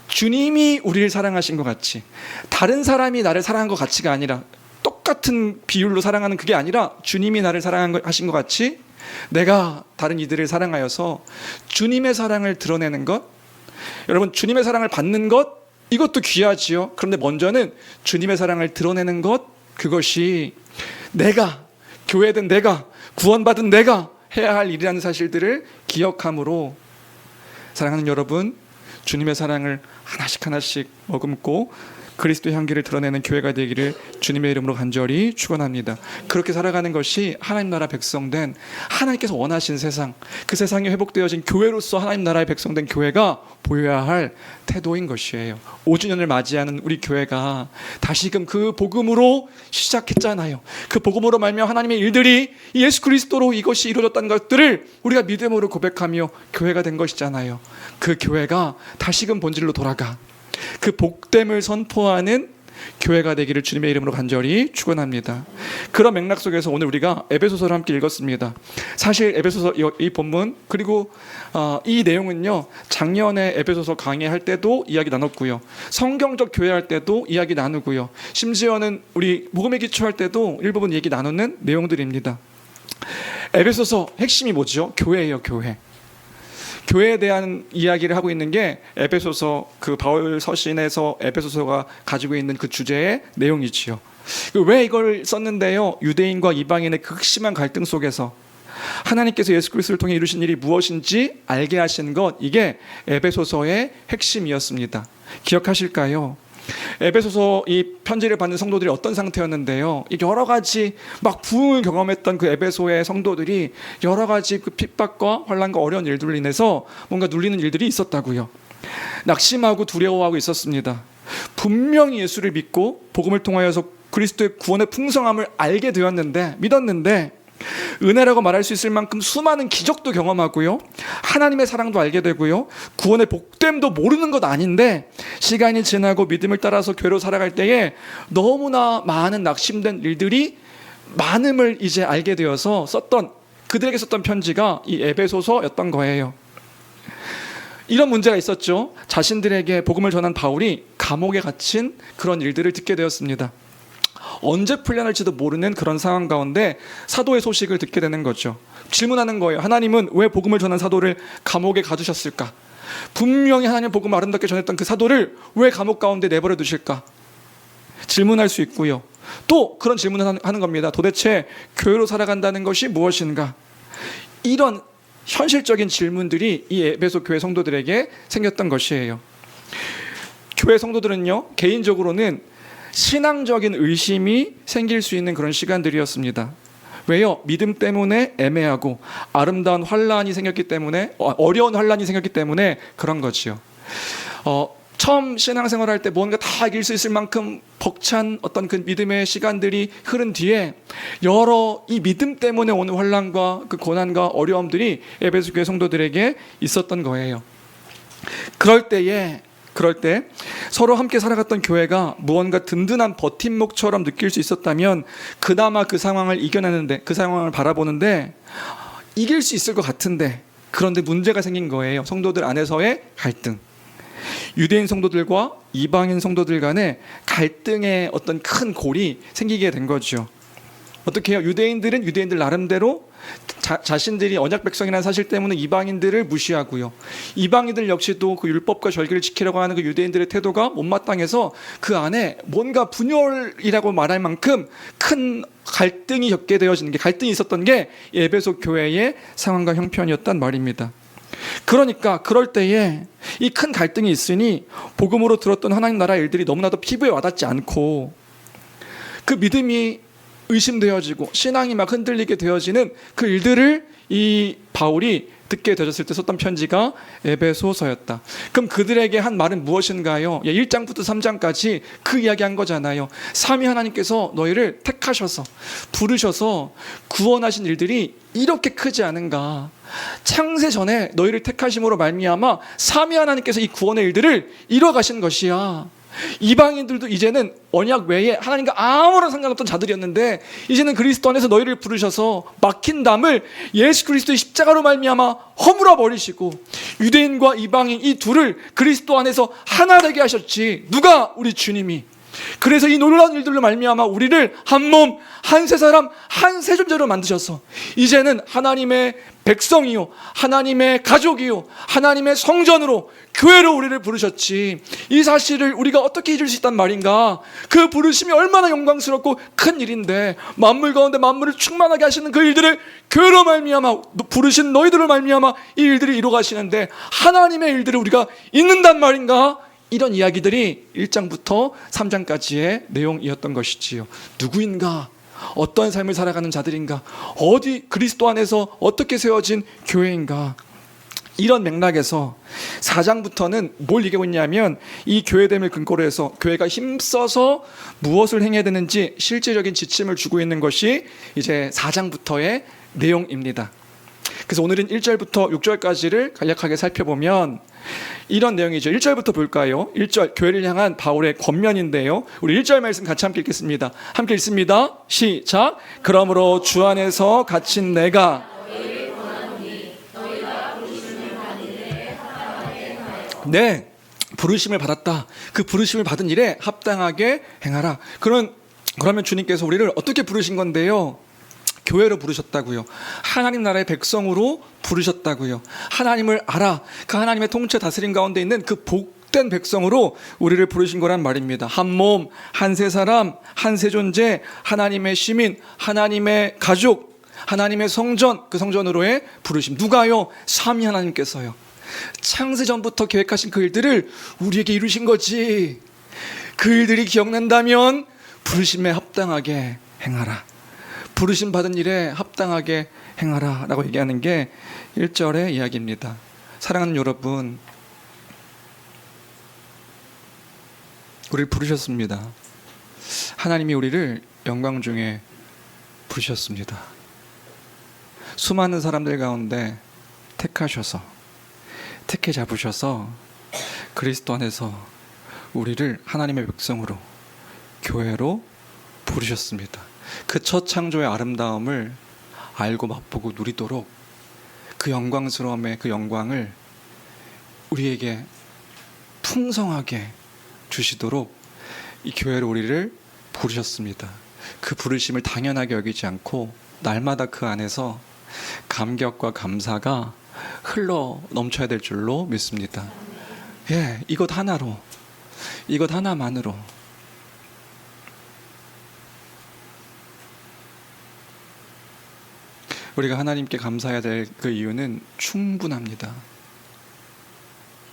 [SPEAKER 1] 주님이 우리를 사랑하신 것 같이, 다른 사람이 나를 사랑한 것 같이가 아니라, 똑같은 비율로 사랑하는 그게 아니라 주님이 나를 사랑하신 것 같이 내가 다른 이들을 사랑하여서 주님의 사랑을 드러내는 것. 여러분, 주님의 사랑을 받는 것, 이것도 귀하지요. 그런데 먼저는 주님의 사랑을 드러내는 것, 그것이 내가, 교회된 내가, 구원받은 내가 해야 할 일이라는 사실들을 기억함으로, 사랑하는 여러분, 주님의 사랑을 하나씩 하나씩 머금고 그리스도의 향기를 드러내는 교회가 되기를 주님의 이름으로 간절히 축원합니다. 그렇게 살아가는 것이 하나님 나라 백성된, 하나님께서 원하신 세상, 그 세상에 회복되어진 교회로서 하나님 나라의 백성된 교회가 보여야 할 태도인 것이에요. 5주년을 맞이하는 우리 교회가 다시금 그 복음으로 시작했잖아요. 그 복음으로 말미암아 하나님의 일들이 예수 그리스도로 이것이 이루어졌다는 것들을 우리가 믿음으로 고백하며 교회가 된 것이잖아요. 그 교회가 다시금 본질로 돌아가 그 복됨을 선포하는 교회가 되기를 주님의 이름으로 간절히 축원합니다. 그런 맥락 속에서 오늘 우리가 에베소서를 함께 읽었습니다. 사실 에베소서 이 본문, 그리고 이 내용은요, 작년에 에베소서 강의할 때도 이야기 나눴고요, 성경적 교회할 때도 이야기 나누고요, 심지어는 우리 복음에 기초할 때도 일부분 얘기 나누는 내용들입니다. 에베소서 핵심이 뭐죠? 교회예요, 교회. 교회에 대한 이야기를 하고 있는 게 에베소서, 그 바울 서신에서 에베소서가 가지고 있는 그 주제의 내용이지요. 왜 이걸 썼는데요? 유대인과 이방인의 극심한 갈등 속에서 하나님께서 예수 그리스도를 통해 이루신 일이 무엇인지 알게 하신 것, 이게 에베소서의 핵심이었습니다. 기억하실까요? 에베소서 이 편지를 받는 성도들이 어떤 상태였는데요. 여러 가지 막 부흥을 경험했던 그 에베소의 성도들이 여러 가지 그 핍박과 환난과 어려운 일들로 인해서 뭔가 눌리는 일들이 있었다고요. 낙심하고 두려워하고 있었습니다. 분명히 예수를 믿고 복음을 통하여서 그리스도의 구원의 풍성함을 알게 되었는데, 믿었는데 은혜라고 말할 수 있을 만큼 수많은 기적도 경험하고요, 하나님의 사랑도 알게 되고요, 구원의 복됨도 모르는 것 아닌데 시간이 지나고 믿음을 따라서 교회로 살아갈 때에 너무나 많은 낙심된 일들이 많음을 이제 알게 되어서 그들에게 썼던 편지가 이 에베소서였던 거예요. 이런 문제가 있었죠. 자신들에게 복음을 전한 바울이 감옥에 갇힌 그런 일들을 듣게 되었습니다. 언제 풀려날지도 모르는 그런 상황 가운데 사도의 소식을 듣게 되는 거죠. 질문하는 거예요. 하나님은 왜 복음을 전한 사도를 감옥에 가두셨을까? 분명히 하나님 복음을 아름답게 전했던 그 사도를 왜 감옥 가운데 내버려 두실까? 질문할 수 있고요. 또 그런 질문을 하는 겁니다. 도대체 교회로 살아간다는 것이 무엇인가? 이런 현실적인 질문들이 이 에베소 교회 성도들에게 생겼던 것이에요. 교회 성도들은요, 개인적으로는 신앙적인 의심이 생길 수 있는 그런 시간들이었습니다. 왜요? 믿음 때문에 애매하고 아름다운 환란이 생겼기 때문에, 어려운 환란이 생겼기 때문에 그런 거지요. 처음 신앙생활할 때 뭔가 다 이길 수 있을 만큼 벅찬 어떤 그 믿음의 시간들이 흐른 뒤에 여러 이 믿음 때문에 오는 환란과 그 고난과 어려움들이 에베소 교회 성도들에게 있었던 거예요. 그럴 때 서로 함께 살아갔던 교회가 무언가 든든한 버팀목처럼 느낄 수 있었다면 그나마 그 상황을 이겨내는데, 그 상황을 바라보는데 이길 수 있을 것 같은데, 그런데 문제가 생긴 거예요. 성도들 안에서의 갈등. 유대인 성도들과 이방인 성도들 간의 갈등의 어떤 큰 골이 생기게 된 거죠. 어떻게 해요? 유대인들은 유대인들 나름대로 자신들이 언약 백성이라는 사실 때문에 이방인들을 무시하고요, 이방인들 역시도 그 율법과 절기를 지키려고 하는 그 유대인들의 태도가 못마땅해서 그 안에 뭔가 분열이라고 말할 만큼 큰 갈등이 갈등이 있었던 게 에베소 교회의 상황과 형편이었단 말입니다. 그러니까 그럴 때에 이 큰 갈등이 있으니 복음으로 들었던 하나님 나라의 일들이 너무나도 피부에 와닿지 않고 그 믿음이 의심되어지고 신앙이 막 흔들리게 되어지는 그 일들을 이 바울이 듣게 되었을 때 썼던 편지가 에베소서였다. 그럼 그들에게 한 말은 무엇인가요? 1장부터 3장까지 그 이야기한 거잖아요. 삼위 하나님께서 너희를 택하셔서 부르셔서 구원하신 일들이 이렇게 크지 않은가? 창세 전에 너희를 택하심으로 말미암아 삼위 하나님께서 이 구원의 일들을 이뤄가신 것이야. 이방인들도 이제는 언약 외에 하나님과 아무런 상관없던 자들이었는데 이제는 그리스도 안에서 너희를 부르셔서 막힌 담을 예수 그리스도의 십자가로 말미암아 허물어 버리시고 유대인과 이방인 이 둘을 그리스도 안에서 하나 되게 하셨지. 누가? 우리 주님이. 그래서 이 놀라운 일들로 말미암아 우리를 한 몸, 한 세 사람, 한 세 존재로 만드셔서 이제는 하나님의 백성이요, 하나님의 가족이요, 하나님의 성전으로, 교회로 우리를 부르셨지. 이 사실을 우리가 어떻게 잊을 수 있단 말인가? 그 부르심이 얼마나 영광스럽고 큰 일인데 만물 가운데 만물을 충만하게 하시는 그 일들을 교회로 말미암아 부르신 너희들로 말미암아 이 일들을 이루어가시는데 하나님의 일들을 우리가 잊는단 말인가? 이런 이야기들이 1장부터 3장까지의 내용이었던 것이지요. 누구인가? 어떤 삶을 살아가는 자들인가? 어디 그리스도 안에서 어떻게 세워진 교회인가? 이런 맥락에서 4장부터는 뭘 얘기하고 있냐면 이 교회됨을 근거로 해서 교회가 힘써서 무엇을 행해야 되는지 실제적인 지침을 주고 있는 것이 이제 4장부터의 내용입니다. 그래서 오늘은 1절부터 6절까지를 간략하게 살펴보면 이런 내용이죠. 1절부터 볼까요? 1절 교회를 향한 바울의 권면인데요. 우리 1절 말씀 같이 함께 읽겠습니다. 함께 읽습니다. 시작. 그러므로 주 안에서 갇힌 내가 네, 부르심을 받았다. 그 부르심을 받은 일에 합당하게 행하라. 그러면 주님께서 우리를 어떻게 부르신 건데요? 교회로 부르셨다고요. 하나님 나라의 백성으로 부르셨다고요. 하나님을 알아. 그 하나님의 통치 다스림 가운데 있는 그 복된 백성으로 우리를 부르신 거란 말입니다. 한 몸, 한 세 사람, 한 세 존재, 하나님의 시민, 하나님의 가족, 하나님의 성전, 그 성전으로의 부르심. 누가요? 삼위 하나님께서요. 창세 전부터 계획하신 그 일들을 우리에게 이루신 거지. 그 일들이 기억난다면 부르심에 합당하게 행하라. 부르심 받은 일에 합당하게 행하라 라고 얘기하는 게 1절의 이야기입니다. 사랑하는 여러분, 우리를 부르셨습니다. 하나님이 우리를 영광 중에 부르셨습니다. 수많은 사람들 가운데 택하셔서, 택해 잡으셔서 그리스도 안에서 우리를 하나님의 백성으로, 교회로 부르셨습니다. 그 첫 창조의 아름다움을 알고 맛보고 누리도록 그 영광스러움의 그 영광을 우리에게 풍성하게 주시도록 이 교회로 우리를 부르셨습니다. 그 부르심을 당연하게 여기지 않고 날마다 그 안에서 감격과 감사가 흘러 넘쳐야 될 줄로 믿습니다. 예, 이것 하나로, 이것 하나만으로 우리가 하나님께 감사해야 될 그 이유는 충분합니다.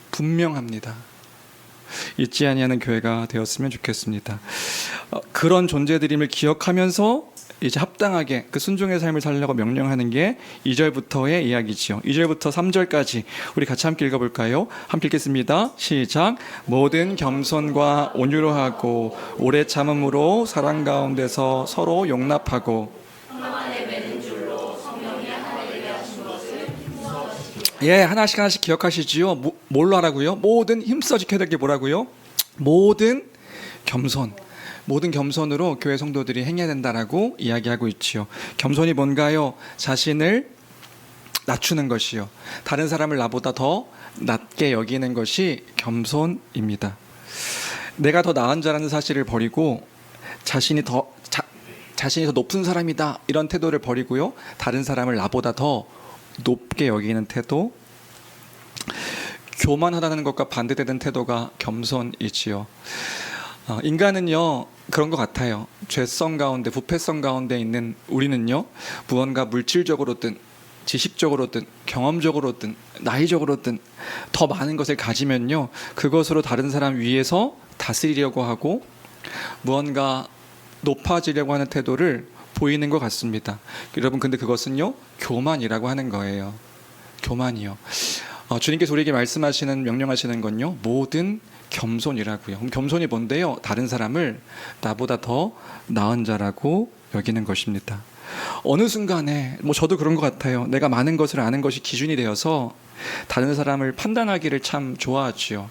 [SPEAKER 1] 분명합니다. 잊지 아니하는 교회가 되었으면 좋겠습니다. 그런 존재들임을 기억하면서 이제 합당하게 그 순종의 삶을 살려고 명령하는 게 2절부터의 이야기지요. 2절부터 3절까지 우리 같이 함께 읽어볼까요? 함께 읽겠습니다. 시작. 모든 겸손과 온유로 하고 오래 참음으로 사랑 가운데서 서로 용납하고. 예, 하나씩 하나씩 기억하시지요. 뭘로 하라고요? 모든 힘써 지켜야 될 게 뭐라고요? 모든 겸손. 모든 겸손으로 교회 성도들이 행해야 된다라고 이야기하고 있지요. 겸손이 뭔가요? 자신을 낮추는 것이요. 다른 사람을 나보다 더 낮게 여기는 것이 겸손입니다. 내가 더 나은 자라는 사실을 버리고 자신이 더 높은 사람이다 이런 태도를 버리고요. 다른 사람을 나보다 더 높게 여기는 태도, 교만하다는 것과 반대되는 태도가 겸손이지요. 인간은요 그런 것 같아요. 죄성 가운데, 부패성 가운데 있는 우리는요, 무언가 물질적으로든 지식적으로든 경험적으로든 나이적으로든 더 많은 것을 가지면요, 그것으로 다른 사람 위에서 다스리려고 하고 무언가 높아지려고 하는 태도를 보이는 것 같습니다. 여러분, 근데 그것은요 교만이라고 하는 거예요. 교만이요. 주님께서 우리에게 말씀하시는, 명령하시는 건요 모든 겸손이라고요. 그럼 겸손이 뭔데요? 다른 사람을 나보다 더 나은 자라고 여기는 것입니다. 어느 순간에 저도 그런 것 같아요. 내가 많은 것을 아는 것이 기준이 되어서 다른 사람을 판단하기를 참 좋아하지요.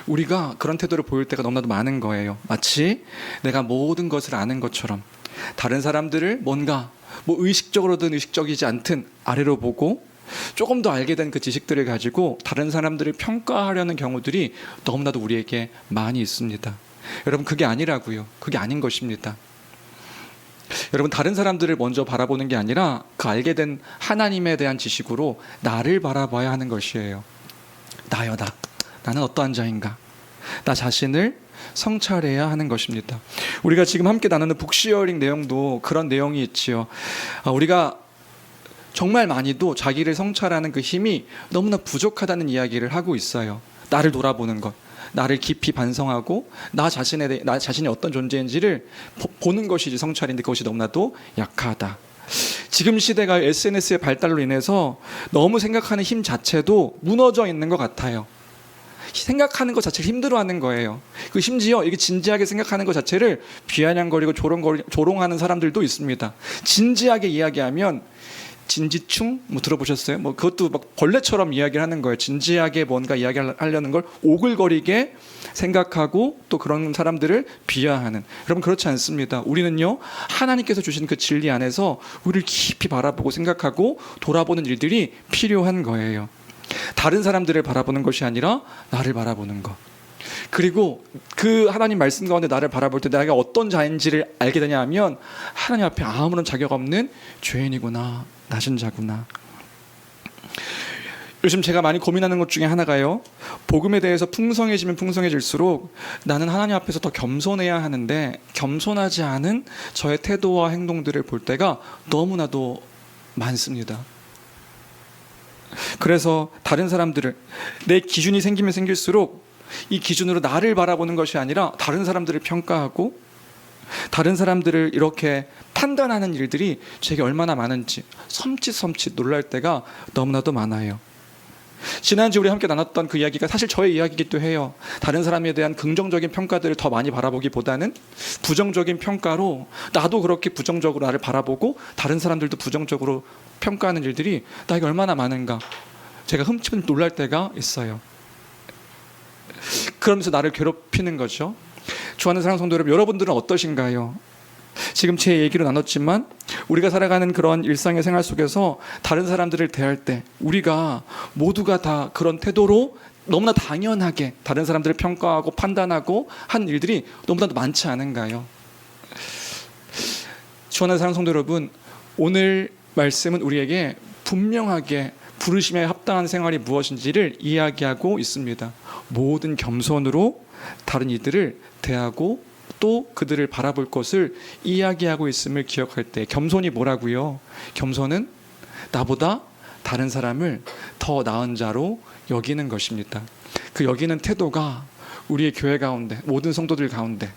[SPEAKER 1] 우리가 그런 태도를 보일 때가 너무나도 많은 거예요. 마치 내가 모든 것을 아는 것처럼 다른 사람들을 뭔가 의식적으로든 의식적이지 않든 아래로 보고 조금 더 알게 된 그 지식들을 가지고 다른 사람들을 평가하려는 경우들이 너무나도 우리에게 많이 있습니다. 여러분, 그게 아니라고요. 그게 아닌 것입니다. 여러분, 다른 사람들을 먼저 바라보는 게 아니라 그 알게 된 하나님에 대한 지식으로 나를 바라봐야 하는 것이에요. 나요, 나. 나는 어떠한 자인가? 나 자신을 성찰해야 하는 것입니다. 우리가 지금 함께 나누는 북시어링 내용도 그런 내용이 있지요. 우리가 정말 많이도 자기를 성찰하는 그 힘이 너무나 부족하다는 이야기를 하고 있어요. 나를 돌아보는 것, 나를 깊이 반성하고 나 자신이 어떤 존재인지를 보는 것이지 성찰인데 그것이 너무나도 약하다. 지금 시대가 SNS의 발달로 인해서 너무 생각하는 힘 자체도 무너져 있는 것 같아요. 생각하는 것 자체를 힘들어하는 거예요. 그 심지어 이게 진지하게 생각하는 것 자체를 비아냥거리고 조롱하는 사람들도 있습니다. 진지하게 이야기하면 진지충 들어보셨어요? 그것도 막 벌레처럼 이야기를 하는 거예요. 진지하게 뭔가 이야기하려는 걸 오글거리게 생각하고 또 그런 사람들을 비하하는. 여러분, 그렇지 않습니다. 우리는요 하나님께서 주신 그 진리 안에서 우리를 깊이 바라보고 생각하고 돌아보는 일들이 필요한 거예요. 다른 사람들을 바라보는 것이 아니라 나를 바라보는 것. 그리고 그 하나님 말씀 가운데 나를 바라볼 때 내가 어떤 자인지를 알게 되냐 하면 하나님 앞에 아무런 자격 없는 죄인이구나, 낮은 자구나. 요즘 제가 많이 고민하는 것 중에 하나가요, 복음에 대해서 풍성해지면 풍성해질수록 나는 하나님 앞에서 더 겸손해야 하는데 겸손하지 않은 저의 태도와 행동들을 볼 때가 너무나도 많습니다. 그래서 다른 사람들을 내 기준이 생기면 생길수록 이 기준으로 나를 바라보는 것이 아니라 다른 사람들을 평가하고 다른 사람들을 이렇게 판단하는 일들이 제게 얼마나 많은지 섬찟 놀랄 때가 너무나도 많아요. 지난주 우리 함께 나눴던 그 이야기가 사실 저의 이야기이기도 해요. 다른 사람에 대한 긍정적인 평가들을 더 많이 바라보기보다는 부정적인 평가로 나도 그렇게 부정적으로 나를 바라보고 다른 사람들도 부정적으로 평가하는 일들이 나에게 얼마나 많은가 제가 흠칫 놀랄 때가 있어요. 그러면서 나를 괴롭히는 거죠. 좋아하는 사랑 성도 여러분, 여러분들은 어떠신가요? 지금 제 얘기로 나눴지만 우리가 살아가는 그런 일상의 생활 속에서 다른 사람들을 대할 때 우리가 모두가 다 그런 태도로 너무나 당연하게 다른 사람들을 평가하고 판단하고 한 일들이 너무나도 많지 않은가요? 좋아하는 사랑 성도 여러분, 오늘 말씀은 우리에게 분명하게 부르심에 합당한 생활이 무엇인지를 이야기하고 있습니다. 모든 겸손으로 다른 이들을 대하고 또 그들을 바라볼 것을 이야기하고 있음을 기억할 때, 겸손이 뭐라고요? 겸손은 나보다 다른 사람을 더 나은 자로 여기는 것입니다. 그 여기는 태도가 우리의 교회 가운데, 모든 성도들 가운데,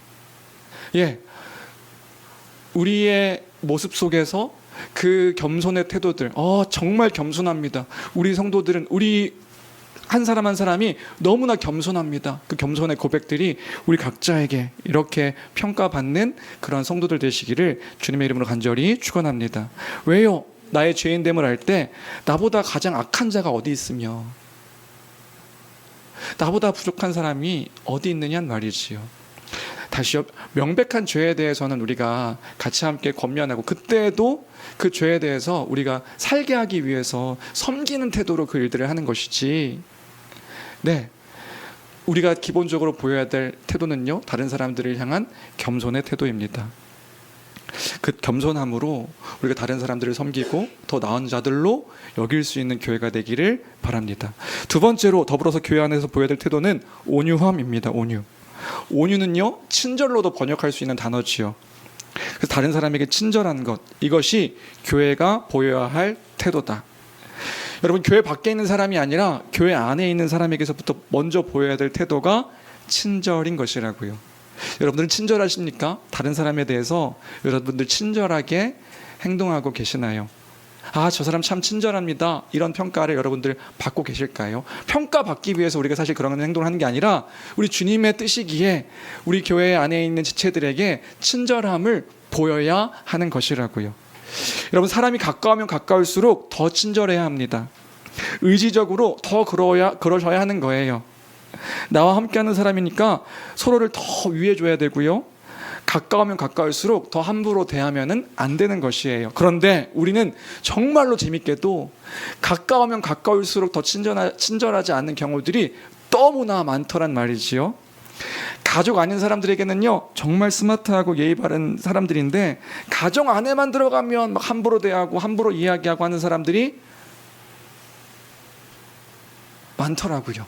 [SPEAKER 1] 우리의 모습 속에서 그 겸손의 태도들, 정말 겸손합니다. 우리 성도들은 우리 한 사람 한 사람이 너무나 겸손합니다. 그 겸손의 고백들이 우리 각자에게 이렇게 평가받는 그런 성도들 되시기를 주님의 이름으로 간절히 축원합니다. 왜요? 나의 죄인됨을 알 때 나보다 가장 악한 자가 어디 있으며 나보다 부족한 사람이 어디 있느냐는 말이지요. 다시요, 명백한 죄에 대해서는 우리가 같이 함께 권면하고 그때도 그 죄에 대해서 우리가 살게 하기 위해서 섬기는 태도로 그 일들을 하는 것이지, 우리가 기본적으로 보여야 될 태도는요, 다른 사람들을 향한 겸손의 태도입니다. 그 겸손함으로 우리가 다른 사람들을 섬기고 더 나은 자들로 여길 수 있는 교회가 되기를 바랍니다. 두 번째로 더불어서 교회 안에서 보여야 될 태도는 온유함입니다. 온유는요, 친절로도 번역할 수 있는 단어지요. 그래서 다른 사람에게 친절한 것, 이것이 교회가 보여야 할 태도다. 여러분, 교회 밖에 있는 사람이 아니라 교회 안에 있는 사람에게서부터 먼저 보여야 될 태도가 친절인 것이라고요. 여러분들은 친절하십니까? 다른 사람에 대해서 여러분들 친절하게 행동하고 계시나요? 저 사람 참 친절합니다, 이런 평가를 여러분들 받고 계실까요? 평가받기 위해서 우리가 사실 그런 행동을 하는 게 아니라 우리 주님의 뜻이기에 우리 교회 안에 있는 지체들에게 친절함을 보여야 하는 것이라고요. 여러분, 사람이 가까우면 가까울수록 더 친절해야 합니다. 의지적으로 더 그러셔야 하는 거예요. 나와 함께하는 사람이니까 서로를 더 위해줘야 되고요, 가까우면 가까울수록 더 함부로 대하면 안 되는 것이에요. 그런데 우리는 정말로 재밌게도 가까우면 가까울수록 더 친절하지 않는 경우들이 너무나 많더란 말이지요. 가족 아닌 사람들에게는요, 정말 스마트하고 예의 바른 사람들인데 가정 안에만 들어가면 막 함부로 대하고 함부로 이야기하고 하는 사람들이 많더라고요.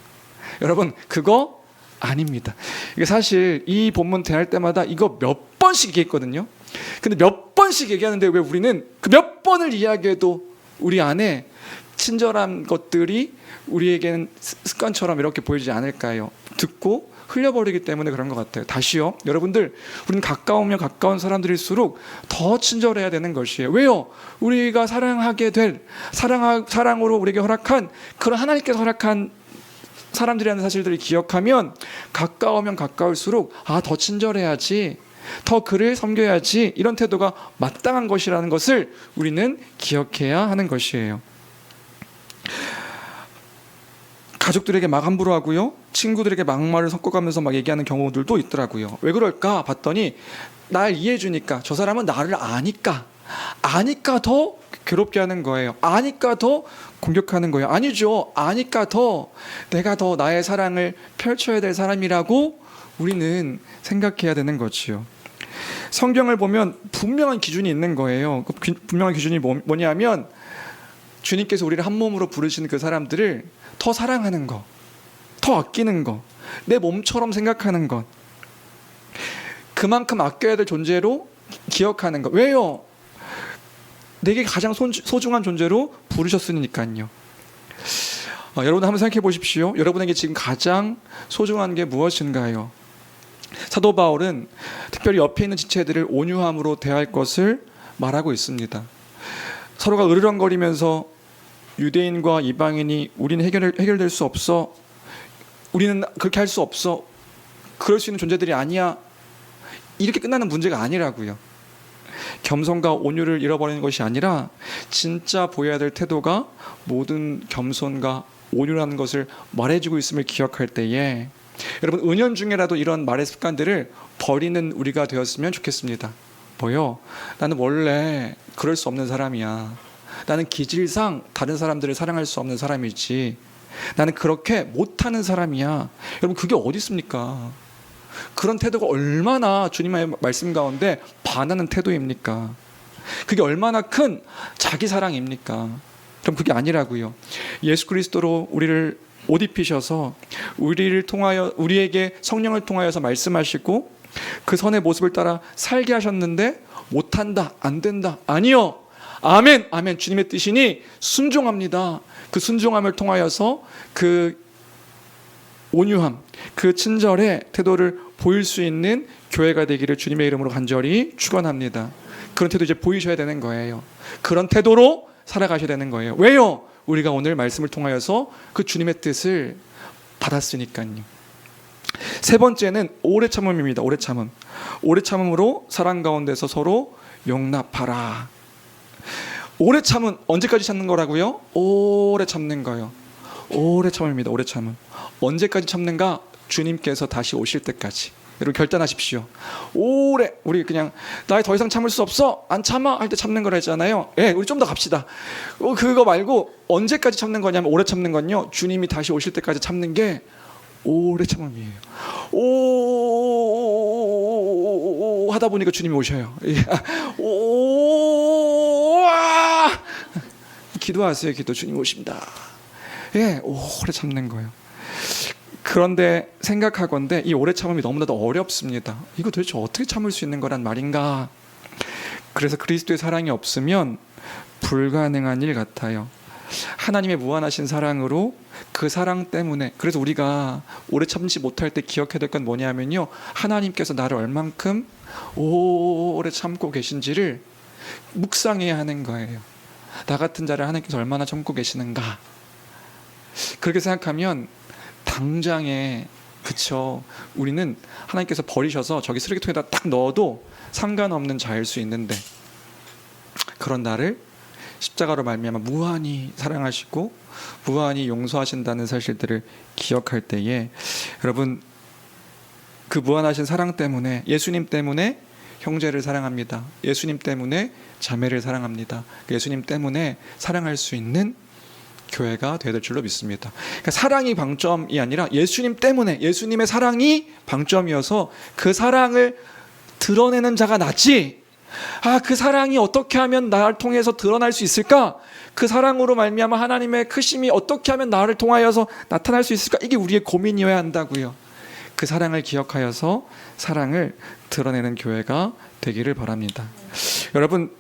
[SPEAKER 1] 여러분, 그거 아닙니다. 이게 사실 이 본문 대할 때마다 이거 몇 번씩 얘기했거든요. 근데 몇 번씩 얘기하는데 왜 우리는 그 몇 번을 이야기해도 우리 안에 친절한 것들이 우리에게는 습관처럼 이렇게 보이지 않을까요? 듣고 흘려버리기 때문에 그런 것 같아요. 다시요, 여러분들, 우리는 가까우면 가까운 사람들일수록 더 친절해야 되는 것이에요. 왜요? 우리가 사랑하게 될, 사랑으로 우리에게 허락한, 그런 하나님께서 허락한 사람들이라는 사실들을 기억하면 가까우면 가까울수록 더 친절해야지, 더 그를 섬겨야지, 이런 태도가 마땅한 것이라는 것을 우리는 기억해야 하는 것이에요. 가족들에게 막 함부로 하고요, 친구들에게 막말을 섞어가면서 막 얘기하는 경우들도 있더라고요. 왜 그럴까 봤더니 날 이해해 주니까, 저 사람은 나를 아니까 더 괴롭게 하는 거예요. 아니까 더 공격하는 거예요. 아니죠. 아니까 더 내가 더 나의 사랑을 펼쳐야 될 사람이라고 우리는 생각해야 되는 거지요. 성경을 보면 분명한 기준이 있는 거예요. 그 분명한 기준이 뭐냐면 주님께서 우리를 한 몸으로 부르시는 그 사람들을 더 사랑하는 것, 더 아끼는 것, 내 몸처럼 생각하는 것, 그만큼 아껴야 될 존재로 기억하는 것. 왜요? 내게 가장 소중한 존재로 부르셨으니까요. 여러분 한번 생각해 보십시오. 여러분에게 지금 가장 소중한 게 무엇인가요? 사도 바울은 특별히 옆에 있는 지체들을 온유함으로 대할 것을 말하고 있습니다. 서로가 으르렁거리면서 유대인과 이방인이 우리는 해결될 수 없어, 우리는 그렇게 할 수 없어, 그럴 수 있는 존재들이 아니야, 이렇게 끝나는 문제가 아니라고요. 겸손과 온유를 잃어버리는 것이 아니라 진짜 보여야 될 태도가 모든 겸손과 온유라는 것을 말해주고 있음을 기억할 때에 여러분 은연중에라도 이런 말의 습관들을 버리는 우리가 되었으면 좋겠습니다. 뭐요? 나는 원래 그럴 수 없는 사람이야. 나는 기질상 다른 사람들을 사랑할 수 없는 사람이지. 나는 그렇게 못하는 사람이야. 여러분 그게 어디 있습니까? 그런 태도가 얼마나 주님의 말씀 가운데 반하는 태도입니까? 그게 얼마나 큰 자기 사랑입니까? 그럼 그게 아니라고요. 예수 그리스도로 우리를 옷 입히셔서 우리를 통하여, 우리에게 성령을 통하여서 말씀하시고 그 선의 모습을 따라 살게 하셨는데 못한다, 안 된다, 아니요, 아멘, 아멘, 주님의 뜻이니 순종합니다. 그 순종함을 통하여서 그 온유함, 그 친절의 태도를 보일 수 있는 교회가 되기를 주님의 이름으로 간절히 축원합니다. 그런 태도 이제 보이셔야 되는 거예요. 그런 태도로 살아가셔야 되는 거예요. 왜요? 우리가 오늘 말씀을 통하여서 그 주님의 뜻을 받았으니까요. 세 번째는 오래 참음입니다. 오래 참음. 오래 참음으로 사랑 가운데서 서로 용납하라. 오래 참은 언제까지 참는 거라고요? 오래 참는 거요. 오래 참음입니다. 오래 참음. 언제까지 참는가? 주님께서 다시 오실 때까지. 여러분 결단하십시오. 오래, 우리 그냥 나 더 이상 참을 수 없어, 안 참아 할 때 참는 거라 했잖아요. 우리 좀 더 갑시다. 그거 말고 언제까지 참는 거냐면, 오래 참는 건요, 주님이 다시 오실 때까지 참는 게 오래 참음이에요. 오 하다 보니까 주님이 오셔요. 기도하세요. 기도. 주님 오십니다. 오래 참는 거예요. 그런데 생각하건대 이 오래 참음이 너무나도 어렵습니다. 이거 도대체 어떻게 참을 수 있는 거란 말인가? 그래서 그리스도의 사랑이 없으면 불가능한 일 같아요. 하나님의 무한하신 사랑으로, 그 사랑 때문에, 그래서 우리가 오래 참지 못할 때 기억해야 될 건 뭐냐면요, 하나님께서 나를 얼만큼 오래 참고 계신지를 묵상해야 하는 거예요. 나 같은 자를 하나님께서 얼마나 참고 계시는가. 그렇게 생각하면 당장에, 그쵸, 우리는 하나님께서 버리셔서 저기 쓰레기통에다 딱 넣어도 상관없는 자일 수 있는데, 그런 나를 십자가로 말미암아 무한히 사랑하시고 무한히 용서하신다는 사실들을 기억할 때에, 여러분 그 무한하신 사랑 때문에, 예수님 때문에 형제를 사랑합니다. 예수님 때문에 자매를 사랑합니다. 예수님 때문에 사랑할 수 있는 교회가 되어야 될 줄로 믿습니다. 그러니까 사랑이 방점이 아니라 예수님 때문에, 예수님의 사랑이 방점이어서 그 사랑을 드러내는 자가 낫지, 그 사랑이 어떻게 하면 나를 통해서 드러날 수 있을까? 그 사랑으로 말미암아 하나님의 크심이 어떻게 하면 나를 통하여서 나타날 수 있을까? 이게 우리의 고민이어야 한다고요. 그 사랑을 기억하여서 사랑을 드러내는 교회가 되기를 바랍니다. 여러분,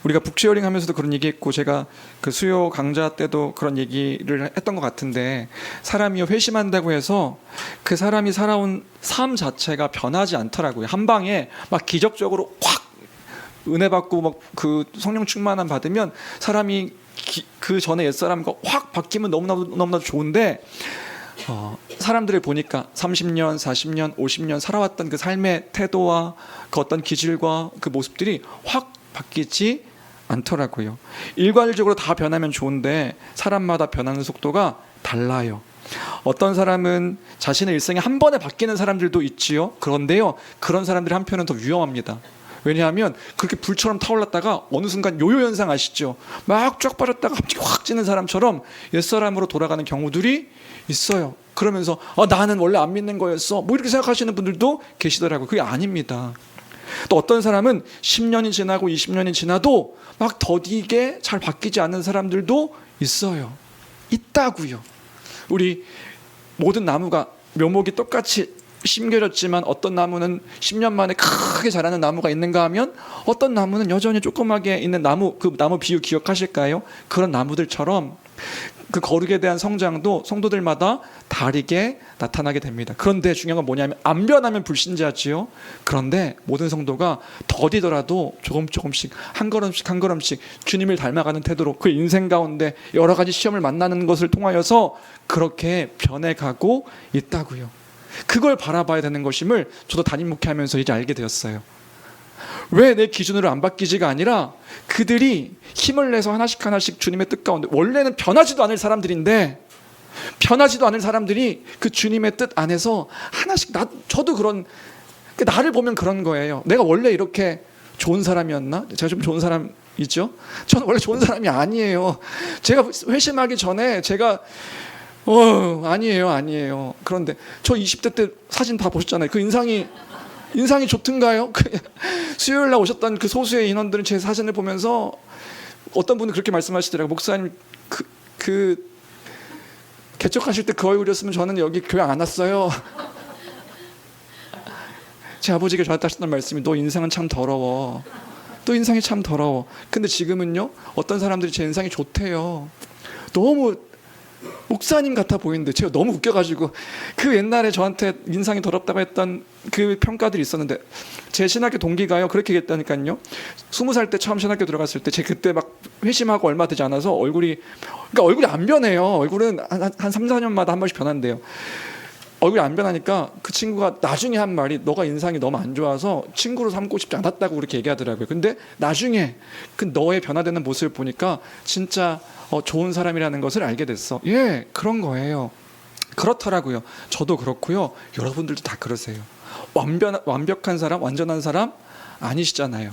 [SPEAKER 1] 우리가 북쉐어링 하면서도 그런 얘기했고, 제가 그 수요 강좌 때도 그런 얘기를 했던 것 같은데, 사람이 회심한다고 해서 그 사람이 살아온 삶 자체가 변하지 않더라고요. 한 방에 막 기적적으로 확 은혜 받고 막 그 성령 충만함 받으면 사람이 그 전에 옛사람과 확 바뀌면 너무나도 좋은데, 사람들을 보니까 30년, 40년, 50년 살아왔던 그 삶의 태도와 그 어떤 기질과 그 모습들이 확 바뀌지 않더라고요. 일괄적으로 다 변하면 좋은데 사람마다 변하는 속도가 달라요. 어떤 사람은 자신의 일생에 한 번에 바뀌는 사람들도 있지요. 그런데요, 그런 사람들이 한편은 더 위험합니다. 왜냐하면 그렇게 불처럼 타올랐다가 어느 순간 요요 현상 아시죠? 막 쫙 빠졌다가 갑자기 확 찌는 사람처럼 옛사람으로 돌아가는 경우들이 있어요. 그러면서 나는 원래 안 믿는 거였어, 뭐 이렇게 생각하시는 분들도 계시더라고요. 그게 아닙니다. 또 어떤 사람은 10년이 지나고 20년이 지나도 막 더디게 잘 바뀌지 않는 사람들도 있어요. 있다고요. 우리 모든 나무가 묘목이 똑같이 심겨졌지만 어떤 나무는 10년 만에 크게 자라는 나무가 있는가 하면 어떤 나무는 여전히 조그맣게 있는 나무, 그 나무 비유 기억하실까요? 그런 나무들처럼 그 거룩에 대한 성장도 성도들마다 다르게 나타나게 됩니다. 그런데 중요한 건 뭐냐면 안 변하면 불신자지요. 그런데 모든 성도가 더디더라도 조금씩 한 걸음씩 주님을 닮아가는 태도로 그 인생 가운데 여러 가지 시험을 만나는 것을 통하여서 그렇게 변해가고 있다고요. 그걸 바라봐야 되는 것임을 저도 담임 목회하면서 이제 알게 되었어요. 왜 내 기준으로 안 바뀌지가 아니라 그들이 힘을 내서 하나씩 주님의 뜻 가운데, 원래는 변하지도 않을 사람들인데 변하지도 않을 사람들이 그 주님의 뜻 안에서 하나씩, 저도 그런, 나를 보면 그런 거예요. 내가 원래 이렇게 좋은 사람이었나? 제가 좀 좋은 사람이죠? 저는 원래 좋은 사람이 아니에요. 제가 회심하기 전에 제가 아니에요. 그런데 저 20대 때 사진 다 보셨잖아요. 그 인상이 좋던가요? 수요일 날 오셨던 그 소수의 인원들은 제 사진을 보면서 어떤 분은 그렇게 말씀하시더라고요. 목사님 그 개척하실 때 그 얼굴이었으면 저는 여기 교회 안 왔어요. 제 아버지가 저한테 하셨던 말씀이, 너 인상은 참 더러워. 너 인상이 참 더러워. 근데 지금은요, 어떤 사람들이 제 인상이 좋대요. 너무 목사님 같아 보이는데 제가 너무 웃겨가지고, 그 옛날에 저한테 인상이 더럽다고 했던 그 평가들이 있었는데, 제 신학교 동기가요 그렇게 얘기했다니까요. 20살 때 처음 신학교 들어갔을 때, 제 그때 막 회심하고 얼마 되지 않아서 얼굴이 안 변해요. 얼굴은 한 3, 4년마다 한 번씩 변한대요. 얼굴이 안 변하니까 그 친구가 나중에 한 말이, 너가 인상이 너무 안 좋아서 친구로 삼고 싶지 않았다고 그렇게 얘기하더라고요. 근데 나중에 그 너의 변화되는 모습을 보니까 진짜 좋은 사람이라는 것을 알게 됐어. 예, 그런 거예요. 그렇더라고요. 저도 그렇고요. 여러분들도 다 그러세요. 완벽한 사람, 완전한 사람 아니시잖아요.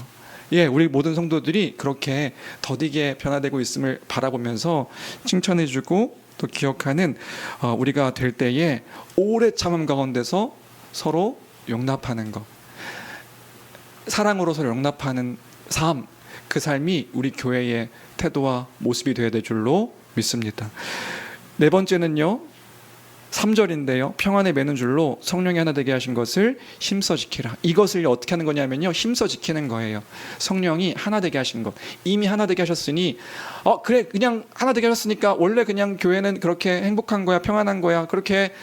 [SPEAKER 1] 예, 우리 모든 성도들이 그렇게 더디게 변화되고 있음을 바라보면서 칭찬해주고 또 기억하는 우리가 될 때에 오래 참음 가운데서 서로 용납하는 것, 사랑으로 서로 용납하는 삶, 그 삶이 우리 교회의 태도와 모습이 되어야 될 줄로 믿습니다. 네 번째는요, 3절인데요. 평안에 매는 줄로 성령이 하나 되게 하신 것을 힘써 지키라. 이것을 어떻게 하는 거냐면요, 힘써 지키는 거예요. 성령이 하나 되게 하신 것. 이미 하나 되게 하셨으니 그래, 그냥 하나 되게 하셨으니까 원래 그냥 교회는 그렇게 행복한 거야, 평안한 거야, 그렇게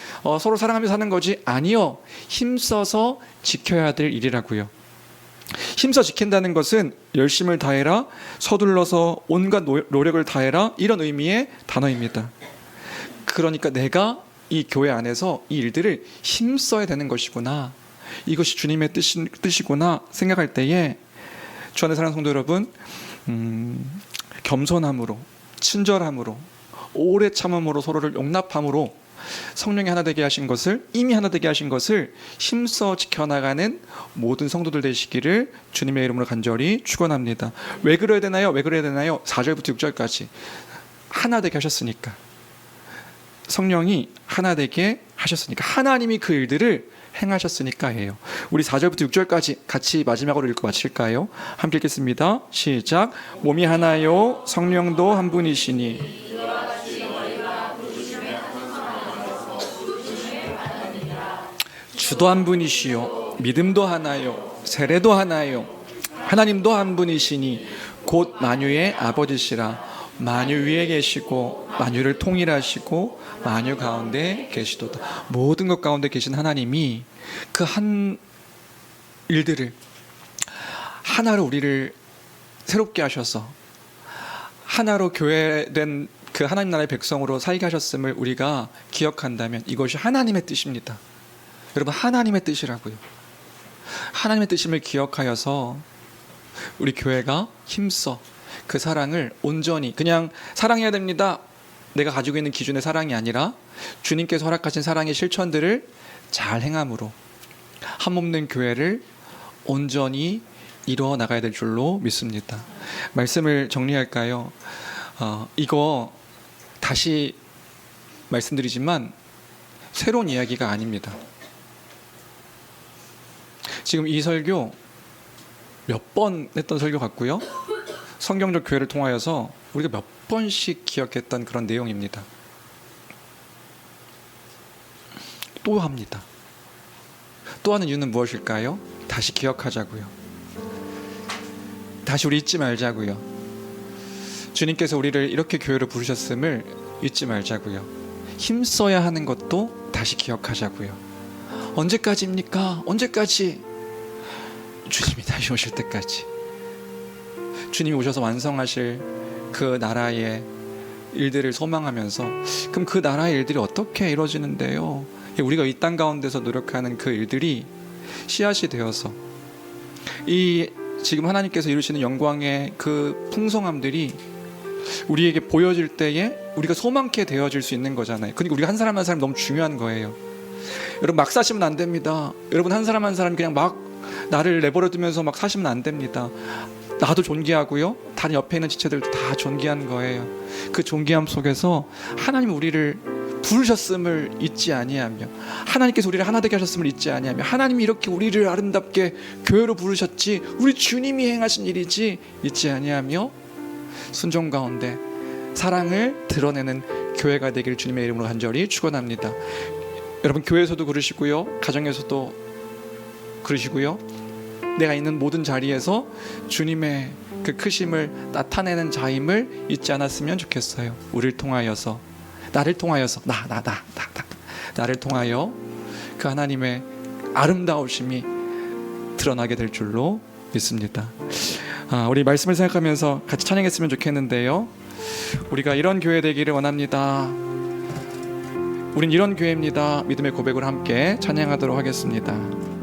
[SPEAKER 1] 서로 사랑하며 사는 거지. 아니요, 힘써서 지켜야 될 일이라고요. 힘써 지킨다는 것은 열심을 다해라, 서둘러서 온갖 노력을 다해라, 이런 의미의 단어입니다. 그러니까 내가 이 교회 안에서 이 일들을 힘써야 되는 것이구나, 이것이 주님의 뜻이구나 생각할 때에, 주 안에 사랑하는 성도 여러분, 겸손함으로, 친절함으로, 오래 참음으로, 서로를 용납함으로 성령이 하나 되게 하신 것을, 이미 하나 되게 하신 것을 힘써 지켜나가는 모든 성도들 되시기를 주님의 이름으로 간절히 축원합니다. 왜 그래야 되나요? 4절부터 6절까지 하나 되게 하셨으니까, 성령이 하나 되게 하셨으니까, 하나님이 그 일들을 행하셨으니까예요. 우리 4절부터 6절까지 같이 마지막으로 읽고 마칠까요? 함께 읽겠습니다. 시작. 몸이 하나요 성령도 한 분이시니 주도 한 분이시요 믿음도 하나요 세례도 하나요 하나님도 한 분이시니 곧 만유의 아버지시라. 만유 위에 계시고 만유를 통일하시고 만유 가운데 계시도다. 모든 것 가운데 계신 하나님이 그 한 일들을 하나로 우리를 새롭게 하셔서 하나로 교회된 그 하나님 나라의 백성으로 살게 하셨음을 우리가 기억한다면 이것이 하나님의 뜻입니다. 여러분, 하나님의 뜻이라고요. 하나님의 뜻임을 기억하여서 우리 교회가 힘써 그 사랑을 온전히, 그냥 사랑해야 됩니다, 내가 가지고 있는 기준의 사랑이 아니라 주님께서 허락하신 사랑의 실천들을 잘 행함으로 한몸된 교회를 온전히 이루어 나가야 될 줄로 믿습니다. 말씀을 정리할까요? 이거 다시 말씀드리지만 새로운 이야기가 아닙니다. 지금 이 설교 몇 번 했던 설교 같고요, 성경적 교회를 통하여서 우리가 몇 번씩 기억했던 그런 내용입니다. 또 합니다. 또 하는 이유는 무엇일까요? 다시 기억하자고요. 다시 우리 잊지 말자고요. 주님께서 우리를 이렇게 교회로 부르셨음을 잊지 말자고요. 힘써야 하는 것도 다시 기억하자고요. 언제까지입니까? 언제까지? 주님이 다시 오실 때까지. 주님이 오셔서 완성하실 그 나라의 일들을 소망하면서, 그럼 그 나라의 일들이 어떻게 이루어지는데요? 우리가 이 땅 가운데서 노력하는 그 일들이 씨앗이 되어서 이 지금 하나님께서 이루시는 영광의 그 풍성함들이 우리에게 보여질 때에 우리가 소망케 되어질 수 있는 거잖아요. 그러니까 우리가 한 사람 한 사람 너무 중요한 거예요. 여러분, 막 사시면 안 됩니다. 여러분, 한 사람 한 사람 그냥 막 나를 내버려 두면서 막 사시면 안 됩니다. 나도 존귀하고요, 다른 옆에 있는 지체들도 다 존귀한 거예요. 그 존귀함 속에서 하나님 우리를 부르셨음을 잊지 아니하며, 하나님께서 우리를 하나 되게 하셨음을 잊지 아니하며, 하나님이 이렇게 우리를 아름답게 교회로 부르셨지, 우리 주님이 행하신 일이지 잊지 아니하며 순종 가운데 사랑을 드러내는 교회가 되기를 주님의 이름으로 간절히 축원합니다. 여러분, 교회에서도 그러시고요, 가정에서도 그러시고요, 내가 있는 모든 자리에서 주님의 그 크심을 나타내는 자임을 잊지 않았으면 좋겠어요. 우리를 통하여서, 나를 통하여서, 나를 통하여 그 하나님의 아름다우심이 드러나게 될 줄로 믿습니다. 우리 말씀을 생각하면서 같이 찬양했으면 좋겠는데요, 우리가 이런 교회 되기를 원합니다. 우린 이런 교회입니다. 믿음의 고백을 함께 찬양하도록 하겠습니다.